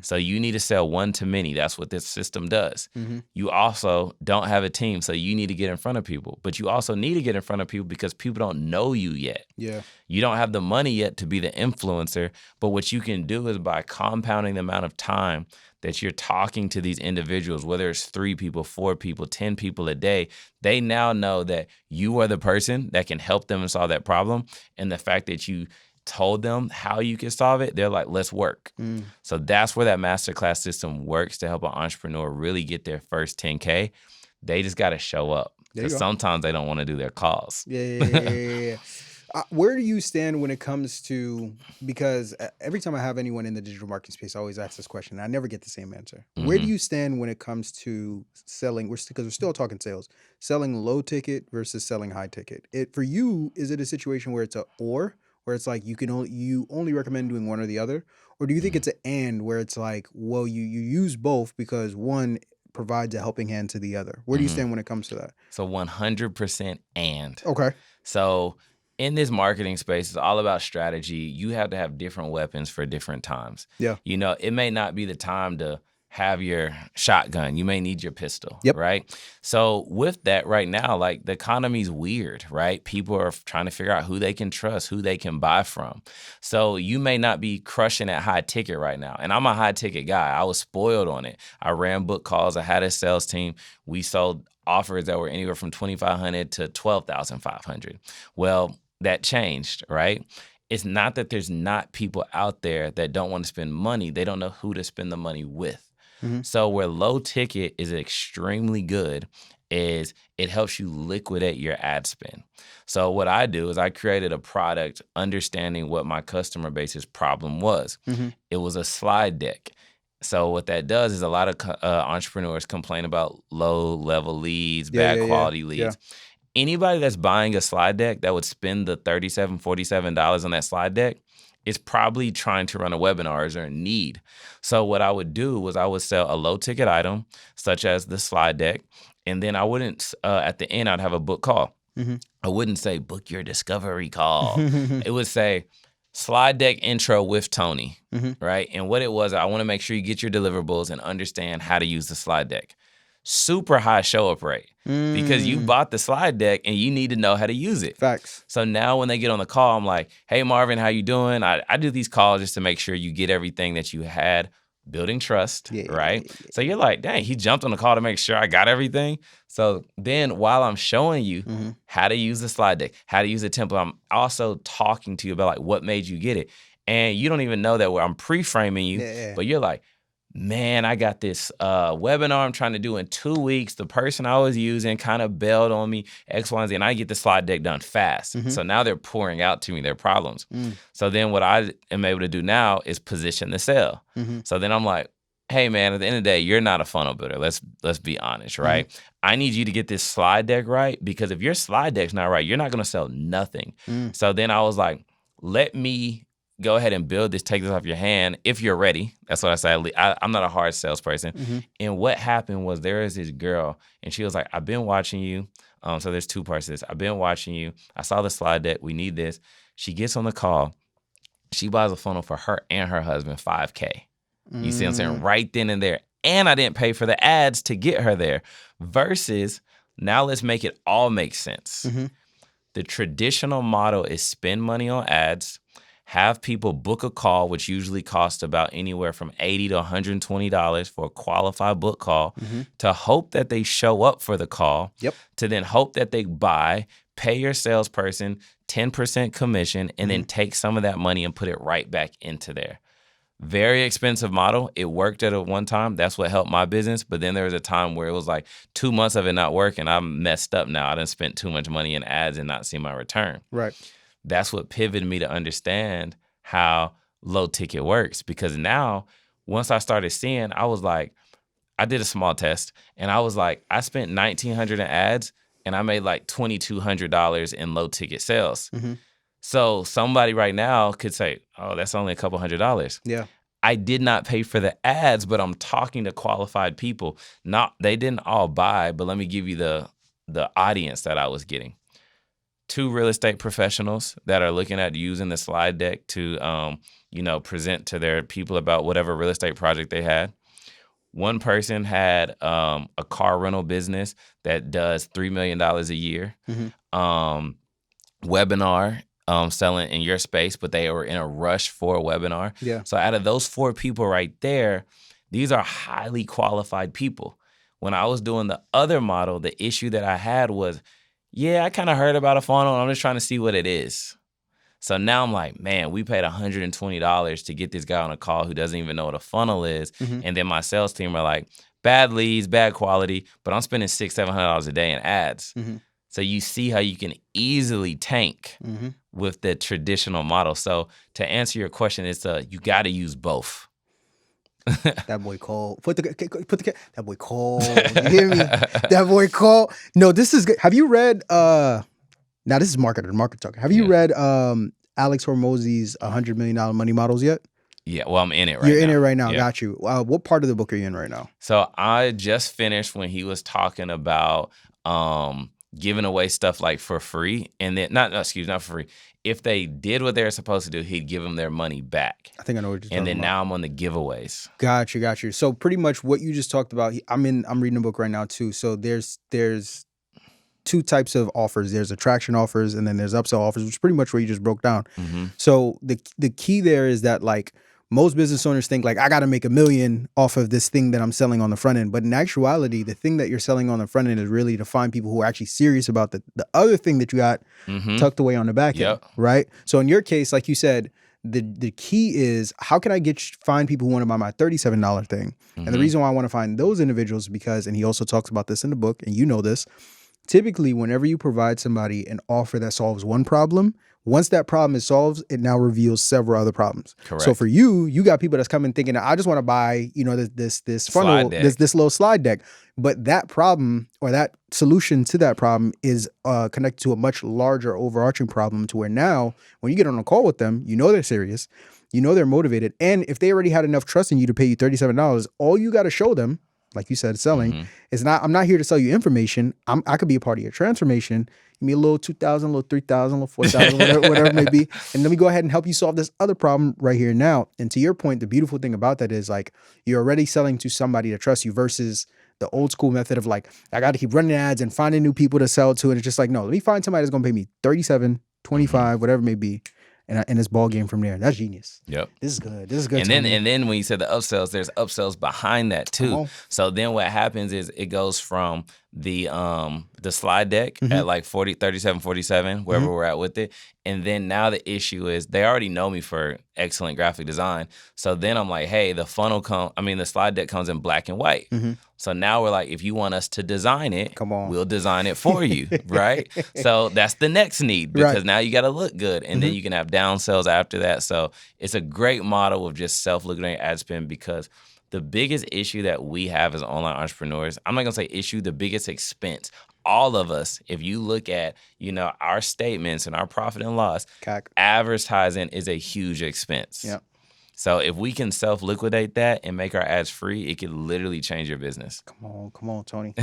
So you need to sell one to many. That's what this system does. You also don't have a team, so you need to get in front of people. But you also need to get in front of people because people don't know you yet.
Yeah.
You don't have the money yet to be the influencer. But what you can do is by compounding the amount of time that you're talking to these individuals, whether it's 3 people, 4 people, 10 people a day, they now know that you are the person that can help them solve that problem. And the fact that you told them how you can solve it, they're like, let's work. So that's where that masterclass system works to help an entrepreneur really get their first 10K. They just got to show up because sometimes they don't want to do their calls.
Yeah. Where do you stand when it comes to, because every time I have anyone in the digital marketing space, I always ask this question. I never get the same answer. Where do you stand when it comes to selling, because we're still talking sales, selling low ticket versus selling high ticket? For you, is it a situation where it's where it's like you only recommend doing one or the other? Or do you think it's an and where it's like, well, you use both because one provides a helping hand to the other? Where do you stand when it comes to that?
So 100% and.
Okay.
So in this marketing space, it's all about strategy. You have to have different weapons for different times.
Yeah.
You know, it may not be the time to have your shotgun. You may need your pistol, right? So with that right now, like the economy's weird, right? People are trying to figure out who they can trust, who they can buy from. So you may not be crushing at high ticket right now. And I'm a high ticket guy. I was spoiled on it. I ran book calls. I had a sales team. We sold offers that were anywhere from $2,500 to $12,500. Well, that changed, right? It's not that there's not people out there that don't want to spend money. They don't know who to spend the money with. So where low ticket is extremely good is it helps you liquidate your ad spend. So what I do is I created a product understanding what my customer base's problem was. It was a slide deck. So what that does is a lot of entrepreneurs complain about low level leads, bad quality leads. Anybody that's buying a slide deck that would spend the $37, $47 on that slide deck is probably trying to run a webinar or is in need. So what I would do was I would sell a low ticket item such as the slide deck. And then I wouldn't, at the end, I'd have a book call. I wouldn't say book your discovery call. It would say slide deck intro with Tony, right? And what it was, I want to make sure you get your deliverables and understand how to use the slide deck. Super high show up rate because you bought the slide deck and you need to know how to use it.
Facts.
So now when they get on the call, I'm like, hey, Marvin, how you doing? I do these calls just to make sure you get everything that you had, building trust, right? So you're like, dang, he jumped on the call to make sure I got everything. So then while I'm showing you how to use the slide deck, how to use the template, I'm also talking to you about like what made you get it. And you don't even know that where I'm pre-framing you, but you're like, man, I got this webinar I'm trying to do in 2 weeks. The person I was using kind of bailed on me, X, Y, and Z, and I get the slide deck done fast. So now they're pouring out to me their problems. So then what I am able to do now is position the sale. So then I'm like, hey, man, at the end of the day, you're not a funnel builder. Let's be honest, right? I need you to get this slide deck right because if your slide deck's not right, you're not going to sell nothing. So then I was like, let me go ahead and build this, take this off your hand if you're ready. That's what I say. I'm not a hard salesperson. And what happened was there is this girl, and she was like, I've been watching you. So there's 2 parts to this. I've been watching you. I saw the slide deck. We need this. She gets on the call. She buys a funnel for her and her husband, $5K. You see what I'm saying? Right then and there. And I didn't pay for the ads to get her there. Versus, now let's make it all make sense. The traditional model is spend money on ads, have people book a call, which usually costs about anywhere from $80 to $120 for a qualified book call, to hope that they show up for the call, to then hope that they buy, pay your salesperson 10% commission, and then take some of that money and put it right back into there. Very expensive model. It worked at one time. That's what helped my business. But then there was a time where it was like 2 months of it not working. I'm messed up now. I done spent too much money in ads and not seen my return.
Right.
That's what pivoted me to understand how low ticket works. Because now, once I started seeing, I was like, I did a small test and I was like, I spent $1,900 in ads and I made like $2,200 in low ticket sales. So somebody right now could say, oh, that's only a couple $100.
Yeah.
I did not pay for the ads, but I'm talking to qualified people. They didn't all buy, but let me give you the audience that I was getting. 2 real estate professionals that are looking at using the slide deck to, present to their people about whatever real estate project they had. One person had a car rental business that does $3 million a year. Webinar. Selling in your space, but they were in a rush for a webinar.
Yeah.
So out of those 4 people right there, these are highly qualified people. When I was doing the other model, the issue that I had was, I kind of heard about a funnel and I'm just trying to see what it is. So now I'm like, man, we paid $120 to get this guy on a call who doesn't even know what a funnel is. And then my sales team are like, bad leads, bad quality, but I'm spending $600-$700 a day in ads. So you see how you can easily tank with the traditional model. So to answer your question, it's you got to use both.
That boy Cole. That boy Cole. You hear me? That boy Cole. No, this is good. Have you read now this is market talk. Have you read Alex Hormozy's $100 million money models yet?
Yeah, well, I'm in it right now.
You're in it right now.
Yeah.
Got you. What part of the book are you in right now?
So I just finished when he was talking about giving away stuff like for free, and then not for free. If they did what they were supposed to do, he'd give them their money back.
I think I know what you're talking about.
And then now I'm on the giveaways.
Got you. So pretty much what you just talked about. I'm reading a book right now too. So there's 2 types of offers. There's attraction offers, and then there's upsell offers, which is pretty much what you just broke down. So the key there is that like most business owners think like I got to make $1 million off of this thing that I'm selling on the front end. But in actuality, the thing that you're selling on the front end is really to find people who are actually serious about the other thing that you got tucked away on the back end, right? So in your case, like you said, the key is how can I find people who want to buy my $37 thing? And the reason why I want to find those individuals is because, and he also talks about this in the book, and you know this, typically whenever you provide somebody an offer that solves one problem, once that problem is solved, it now reveals several other problems.
Correct.
So for you got people that's coming thinking, I just want to buy, this funnel, this little slide deck. But that problem or that solution to that problem is connected to a much larger overarching problem to where now when you get on a call with them, they're serious, they're motivated. And if they already had enough trust in you to pay you $37, all you got to show them, like you said, selling, is I'm not here to sell you information. I could be a part of your transformation. Give me a little 2,000, a little 3,000, a little 4,000, whatever it may be. And let me go ahead and help you solve this other problem right here now. And to your point, the beautiful thing about that is like you're already selling to somebody that trusts you versus the old school method of like, I got to keep running ads and finding new people to sell to. And it's just like, no, let me find somebody that's going to pay me 37, 25, whatever it may be. And this ball game from there. That's genius.
Yep.
This is good.
And then when you said the upsells, there's upsells behind that too. So then what happens is it goes from the slide deck at like 37, 47, wherever we're at with it. And then now the issue is they already know me for excellent graphic design. So then I'm like, hey, the slide deck comes in black and white. So now we're like, if you want us to design it, we'll design it for you, right? So that's the next need because now you got to look good. And then you can have down sales after that. So it's a great model of just self-liquidating ad spend because the biggest issue that we have as online entrepreneurs, I'm not going to say issue, the biggest expense. All of us, if you look at, our statements and our profit and loss, advertising is a huge expense.
Yep.
So if we can self-liquidate that and make our ads free, it could literally change your business.
Come on, Tony.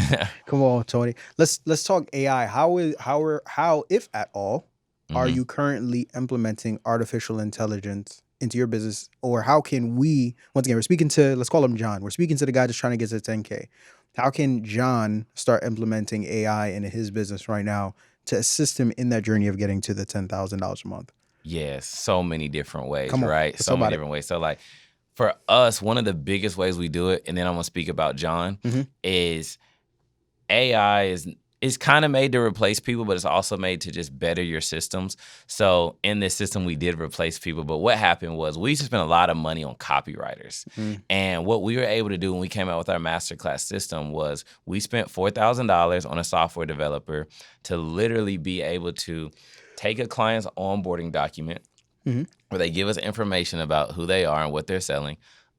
Come on, Tony. Let's talk AI. How, if at all, are you currently implementing artificial intelligence into your business? Or how can we, once again, we're speaking to, let's call him John. We're speaking to the guy just trying to get to 10K. How can John start implementing AI into his business right now to assist him in that journey of getting to the $10,000 a month?
Yes, so many different ways,
Come on,
right?
let's
So
talk
many
about it.
different ways. So like for us, one of the biggest ways we do it, and then I'm gonna speak about John, is AI is kind of made to replace people, but it's also made to just better your systems. So in this system, we did replace people, but what happened was we used to spend a lot of money on copywriters. And what we were able to do when we came out with our Masterclass system was we spent $4,000 on a software developer to literally be able to take a client's onboarding document where they give us information about who they are and what they're selling,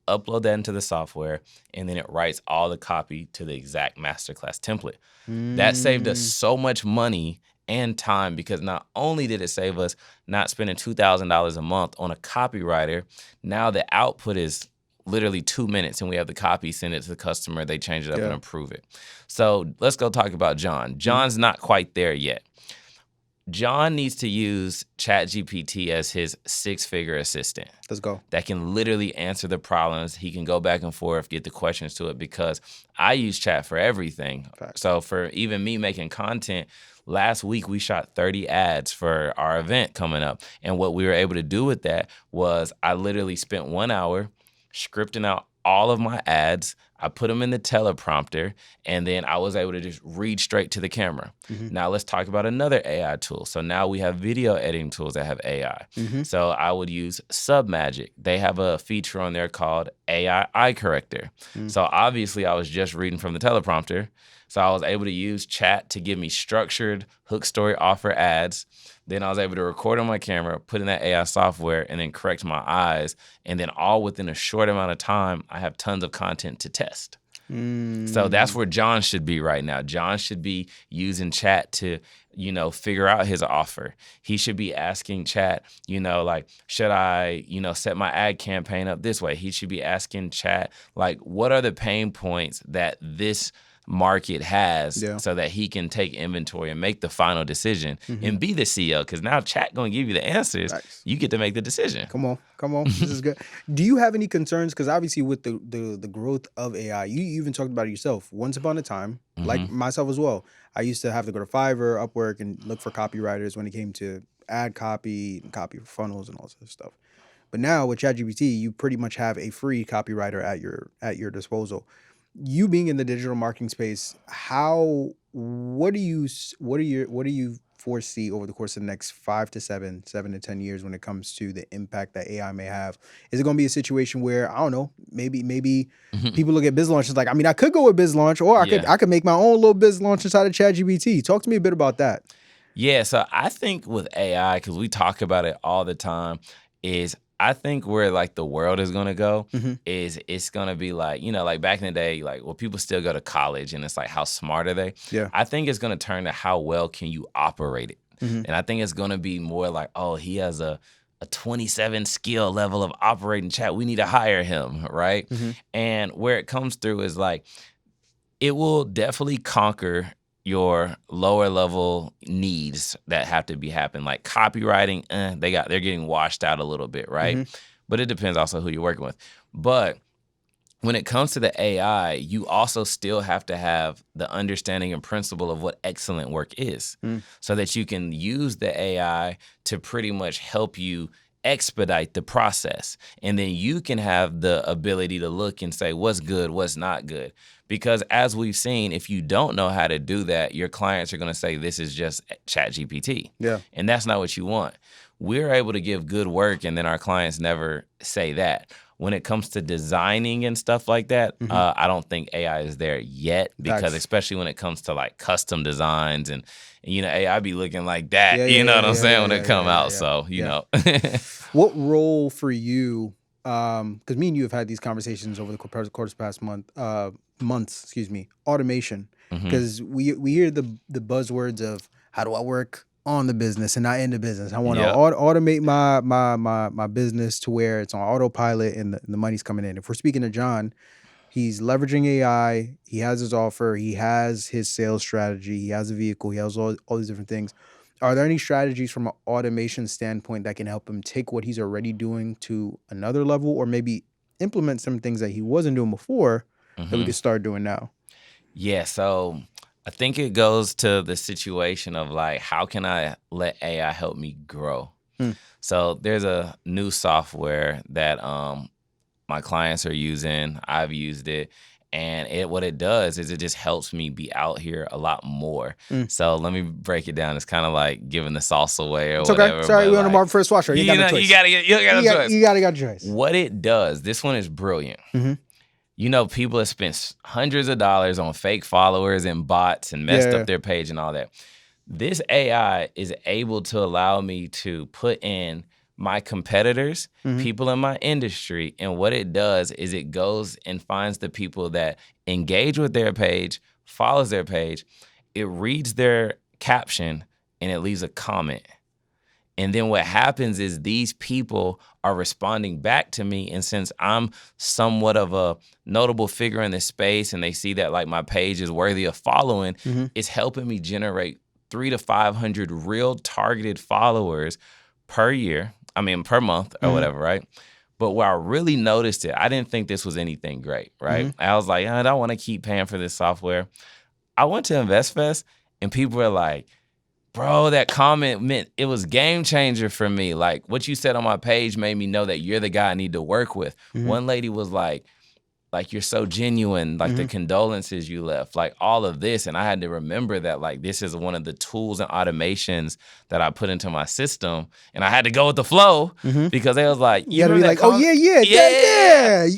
upload that into the software, and then it writes all the copy to the exact Masterclass template. That saved us so much money and time because not only did it save us not spending $2,000 a month on a copywriter, now the output is literally 2 minutes and we have the copy, send it to the customer, they change it up and approve it. So let's go talk about John. John's not quite there yet. John needs to use ChatGPT as his 6-figure assistant.
Let's go.
That can literally answer the problems. He can go back and forth, get the questions to it, because I use chat for everything.
Fact.
So for even me making content, last week we shot 30 ads for our event coming up. And what we were able to do with that was I literally spent 1 hour scripting out all of my ads. I put them in the teleprompter, and then I was able to just read straight to the camera. Now let's talk about another AI tool. So now we have video editing tools that have AI. So I would use Submagic. They have a feature on there called AI eye corrector. So obviously I was just reading from the teleprompter. So I was able to use chat to give me structured hook story offer ads. Then I was able to record on my camera, put in that AI software, and then correct my eyes. And then all within a short amount of time, I have tons of content to test. So that's where John should be right now. John should be using chat to, figure out his offer. He should be asking chat, like, should I, set my ad campaign up this way? He should be asking chat, like, what are the pain points that this market has so that he can take inventory and make the final decision and be the CEO, because now chat gonna give you the answers. Nice. You get to make the decision.
Come on. This is good. Do you have any concerns? Because obviously with the growth of AI, you even talked about it yourself. Once upon a time, like myself as well, I used to have to go to Fiverr, Upwork, and look for copywriters when it came to ad copy and copy for funnels and all this stuff. But now with ChatGPT, you pretty much have a free copywriter at your disposal. You being in the digital marketing space, what do you foresee over the course of the next 5 to 7 to 10 years when it comes to the impact that AI may have? Is it going to be a situation where, I don't know, maybe people look at BizLaunch like, I could go with BizLaunch, or I could make my own little BizLaunch inside of ChatGPT. Talk to me a bit about that.
Yeah, so I think with AI, because we talk about it all the time, I think where like the world is gonna go is it's gonna be like, like back in the day, like people still go to college and it's like how smart are they?
Yeah.
I think it's gonna turn to how well can you operate it. And I think it's gonna be more like, oh, he has a 27 skill level of operating chat. We need to hire him, right? And where it comes through is like, it will definitely conquer your lower level needs that have to be happening, like copywriting. They're getting washed out a little bit, right? But it depends also who you're working with. But when it comes to the AI, you also still have to have the understanding and principle of what excellent work is, so that you can use the AI to pretty much help you expedite the process. And then you can have the ability to look and say what's good, what's not good. Because as we've seen, if you don't know how to do that, your clients are going to say this is just ChatGPT.
Yeah.
And that's not what you want. We're able to give good work, and then our clients never say that. When it comes to designing and stuff like that, I don't think AI is there yet, because especially when it comes to like custom designs and AI be looking like that, what I'm saying, when it come out. So,
What role for you, because me and you have had these conversations over the course of the past months, automation, because we hear the buzzwords of how do I work on the business and not in the business. I want to automate my business to where it's on autopilot and the money's coming in. If we're speaking to John, he's leveraging AI. He has his offer. He has his sales strategy. He has a vehicle. He has all these different things. Are there any strategies from an automation standpoint that can help him take what he's already doing to another level, or maybe implement some things that he wasn't doing before that we could start doing now?
Yeah, so I think it goes to the situation of like, how can I let AI help me grow? So there's a new software that my clients are using. I've used it. And what it does is it just helps me be out here a lot more. So let me break it down. It's kind of like giving the sauce away or
it's
whatever.
Okay. Sorry,
but
we're on the Marvin First Watch Show. You got a choice.
You got a choice.
You got a choice.
What it does, this one is brilliant. You know, people have spent hundreds of dollars on fake followers and bots and messed up their page and all that. This AI is able to allow me to put in my competitors, people in my industry, and what it does is it goes and finds the people that engage with their page, follows their page, it reads their caption, and it leaves a comment. And then what happens is these people are responding back to me. And since I'm somewhat of a notable figure in this space and they see that like my page is worthy of following, it's helping me generate 300 to 500 real targeted followers per month or whatever, right? But where I really noticed it, I didn't think this was anything great, right? I was like, I don't want to keep paying for this software. I went to InvestFest and people were like, bro, that comment meant it was game changer for me. Like what you said on my page made me know that you're the guy I need to work with. One lady was like you're so genuine, like the condolences you left, like all of this. And I had to remember that like this is one of the tools and automations that I put into my system. And I had to go with the flow because they was like,
you gotta be like, oh yeah.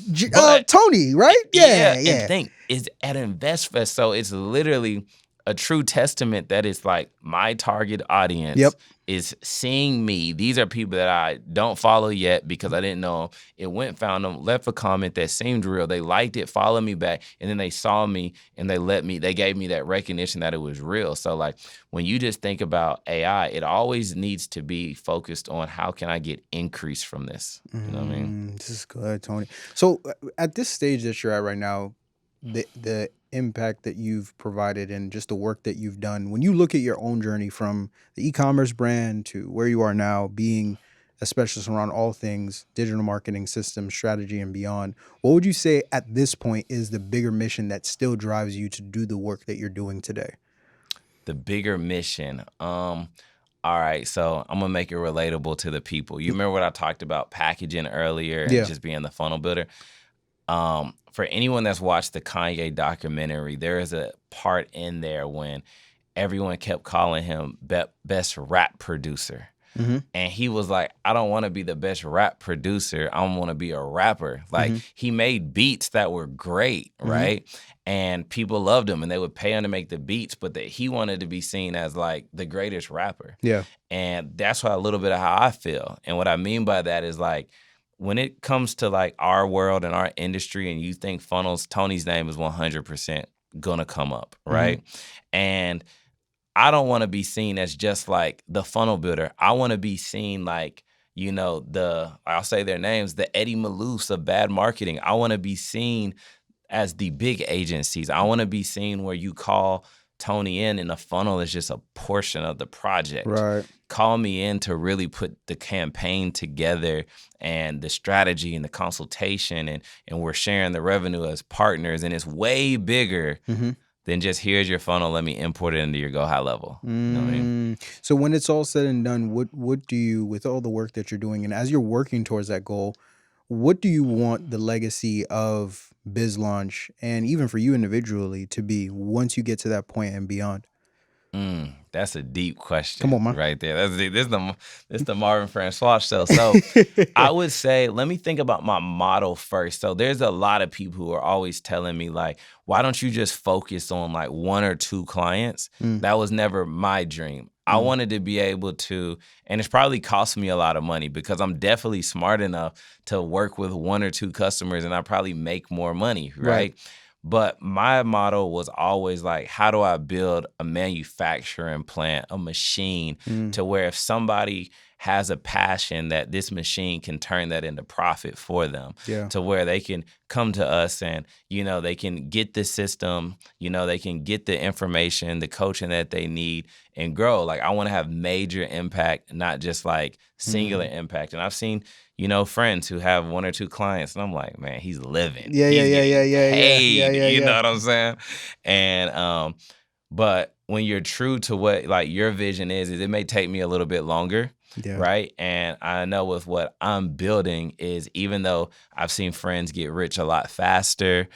Tony, right? Yeah.
And think is at InvestFest. So it's literally a true testament that it's like my target audience is seeing me. These are people that I don't follow yet because I didn't know them. It went, found them, left a comment that seemed real. They liked it, followed me back, and then they saw me and they gave me that recognition that it was real. So like when you just think about AI, it always needs to be focused on how can I get increase from this? You know what I mean?
This is good, Tony. So at this stage that you're at right now, the impact that you've provided and just the work that you've done, when you look at your own journey from the e-commerce brand to where you are now, being a specialist around all things digital marketing, systems, strategy, and beyond, what would you say at this point is the bigger mission that still drives you to do the work that you're doing today?
The bigger mission. All right, so I'm gonna make it relatable to the people. You remember what I talked about packaging earlier and just being the funnel builder? For anyone that's watched the Kanye documentary, there is a part in there when everyone kept calling him best rap producer. And he was like, I don't want to be the best rap producer. I want to be a rapper. Like he made beats that were great, right? And people loved him and they would pay him to make the beats, but that he wanted to be seen as like the greatest rapper. And that's a little bit of how I feel. And what I mean by that is like, when it comes to like our world and our industry and you think funnels, Tony's name is 100% gonna come up, right? And I don't want to be seen as just like the funnel builder. I want to be seen like, you know, I'll say their names, the Eddie Maloofs of bad marketing. I want to be seen as the big agencies. I want to be seen where you call Tony in and the funnel is just a portion of the project.
Right.
Call me in to really put the campaign together and the strategy and the consultation and we're sharing the revenue as partners and it's way bigger than just here's your funnel, let me import it into your Go High level. You know what I mean?
So when it's all said and done, what do you, with all the work that you're doing and as you're working towards that goal, what do you want the legacy of BizLaunch and even for you individually to be once you get to that point and beyond?
That's a deep question.
Come on, man.
Right there. This is the Marvin Francois show. So I would say, let me think about my model first. So there's a lot of people who are always telling me like, why don't you just focus on like one or two clients? That was never my dream. I wanted to be able to, and it's probably cost me a lot of money because I'm definitely smart enough to work with one or two customers and I probably make more money, right? But my model was always like, how do I build a manufacturing plant, a machine to where if somebody has a passion that this machine can turn that into profit for them to where they can come to us and, you know, they can get the system, you know, they can get the information, the coaching that they need and grow. Like I want to have major impact, not just like singular impact. And I've seen, you know, friends who have one or two clients and I'm like, man, he's living.
Yeah.
You know what I'm saying? And, but when you're true to what like your vision is it may take me a little bit longer. right? And I know with what I'm building is, even though I've seen friends get rich a lot faster,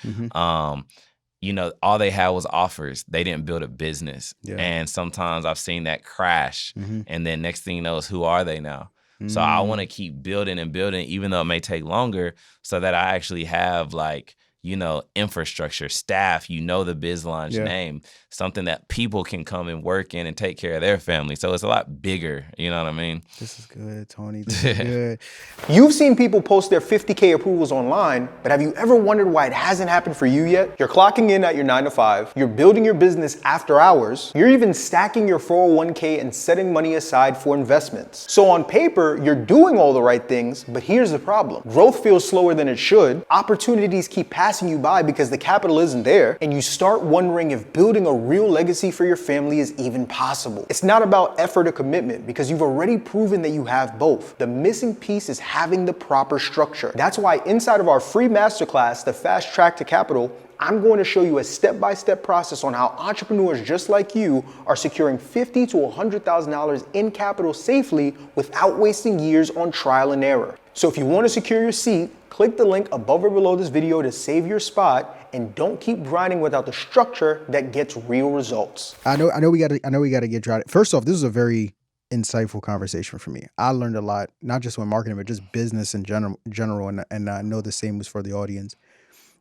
you know, all they had was offers. They didn't build a business. And sometimes I've seen that crash. And then next thing you know is, who are they now? So I want to keep building and building, even though it may take longer, so that I actually have, like, you know, infrastructure, staff, you know, the Biz Lounge name, something that people can come and work in and take care of their family. So it's a lot bigger, you know what I mean?
This is good, Tony. This is good.
You've seen people post their 50K approvals online, but have you ever wondered why it hasn't happened for you yet? You're clocking in at your 9 to 5, you're building your business after hours, you're even stacking your 401k and setting money aside for investments. So on paper, you're doing all the right things, but here's the problem. Growth feels slower than it should, opportunities keep passing you by because the capital isn't there, and you start wondering if building a real legacy for your family is even possible. It's not about effort or commitment, because you've already proven that you have both. The missing piece is having the proper structure. That's why inside of our free masterclass, The Fast Track to Capital, I'm going to show you a step-by-step process on how entrepreneurs just like you are securing $50,000 to $100,000 in capital safely without wasting years on trial and error. So if you want to secure your seat, click the link above or below this video to save your spot, and don't keep grinding without the structure that gets real results.
I know we got to get you out. First off, this is a very insightful conversation for me. I learned a lot, not just with marketing, but just business in general, and I know the same was for the audience.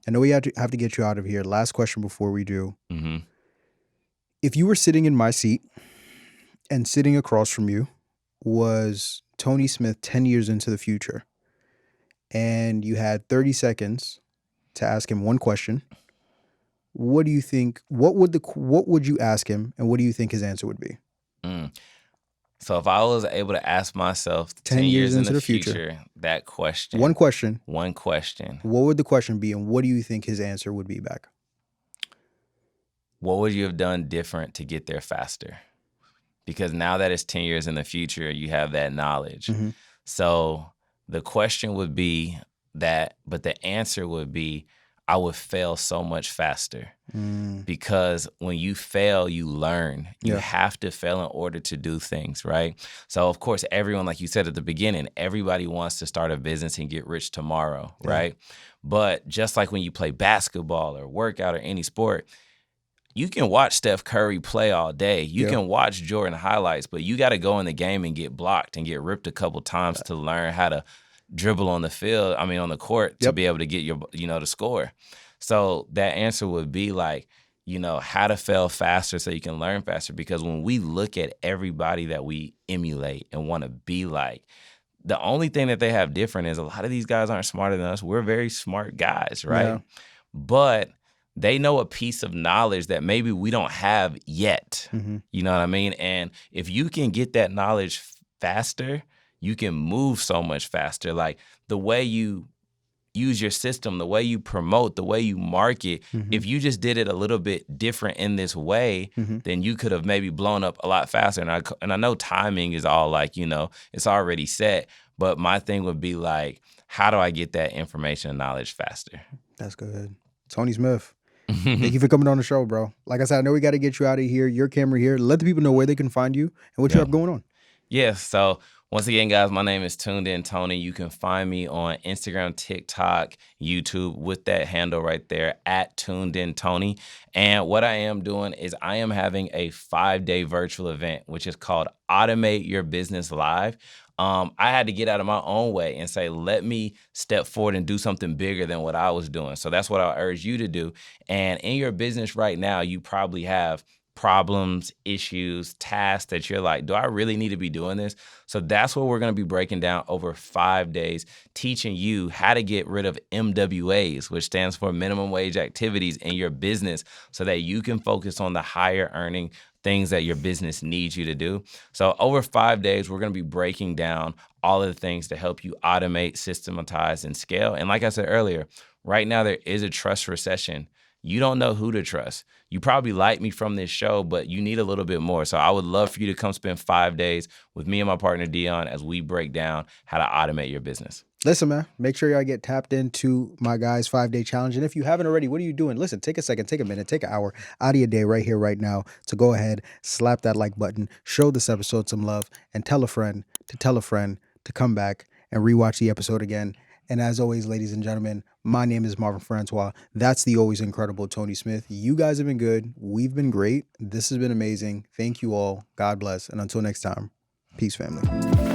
I know we have to get you out of here. Last question before we do. If you were sitting in my seat and sitting across from you was Tony Smith 10 years into the future, and you had 30 seconds to ask him one question, what do you think? What would you ask him, and what do you think his answer would be?
So if I was able to ask myself 10 years into the future that question.
One question.
What
would the question be, and what do you think his answer would be back?
What would you have done different to get there faster? Because now that it's 10 years in the future, you have that knowledge. So the question would be that, but the answer would be, I would fail so much faster. Because when you fail, you learn. You have to fail in order to do things, right? So, of course, everyone, like you said at the beginning, everybody wants to start a business and get rich tomorrow, right? But just like when you play basketball or workout or any sport, you can watch Steph Curry play all day. You can watch Jordan highlights, but you got to go in the game and get blocked and get ripped a couple times to learn how to dribble on the field, on the court, to be able to get your, to score. So that answer would be like, how to fail faster so you can learn faster. Because when we look at everybody that we emulate and want to be like, the only thing that they have different is a lot of these guys aren't smarter than us. We're very smart guys, right? But they know a piece of knowledge that maybe we don't have yet. You know what I mean? And if you can get that knowledge faster, you can move so much faster. Like the way you use your system, the way you promote, the way you market, if you just did it a little bit different in this way, then you could have maybe blown up a lot faster. And I know timing is all like, it's already set. But my thing would be like, how do I get that information and knowledge faster?
That's good. Tony Smith, thank you for coming on the show, bro. Like I said, I know we got to get you out of here, your camera here. Let the people know where they can find you and what you have going on.
Yes. So once again, guys, my name is Tuned In Tony. You can find me on Instagram, TikTok, YouTube with that handle right there at Tuned In Tony. And what I am doing is I am having a 5-day virtual event, which is called Automate Your Business Live. I had to get out of my own way and say, let me step forward and do something bigger than what I was doing. So that's what I urge you to do. And in your business right now, you probably have problems, issues, tasks that you're like, do I really need to be doing this? So that's what we're going to be breaking down over 5 days, teaching you how to get rid of MWAs, which stands for minimum wage activities in your business, so that you can focus on the higher earning things that your business needs you to do. So over 5 days, we're going to be breaking down all of the things to help you automate, systematize, and scale. And like I said earlier, right now there is a trust recession. You don't know who to trust. You probably like me from this show, but you need a little bit more. So I would love for you to come spend 5 days with me and my partner, Dion, as we break down how to automate your business.
Listen, man, make sure y'all get tapped into my guys' 5-day challenge. And if you haven't already, what are you doing? Listen, take a second, take a minute, take an hour out of your day right here, right now to go ahead, slap that like button, show this episode some love, and tell a friend to tell a friend to come back and rewatch the episode again. And as always, ladies and gentlemen, my name is Marvin Francois. That's the always incredible Tony Smith. You guys have been good. We've been great. This has been amazing. Thank you all. God bless. And until next time, peace, family.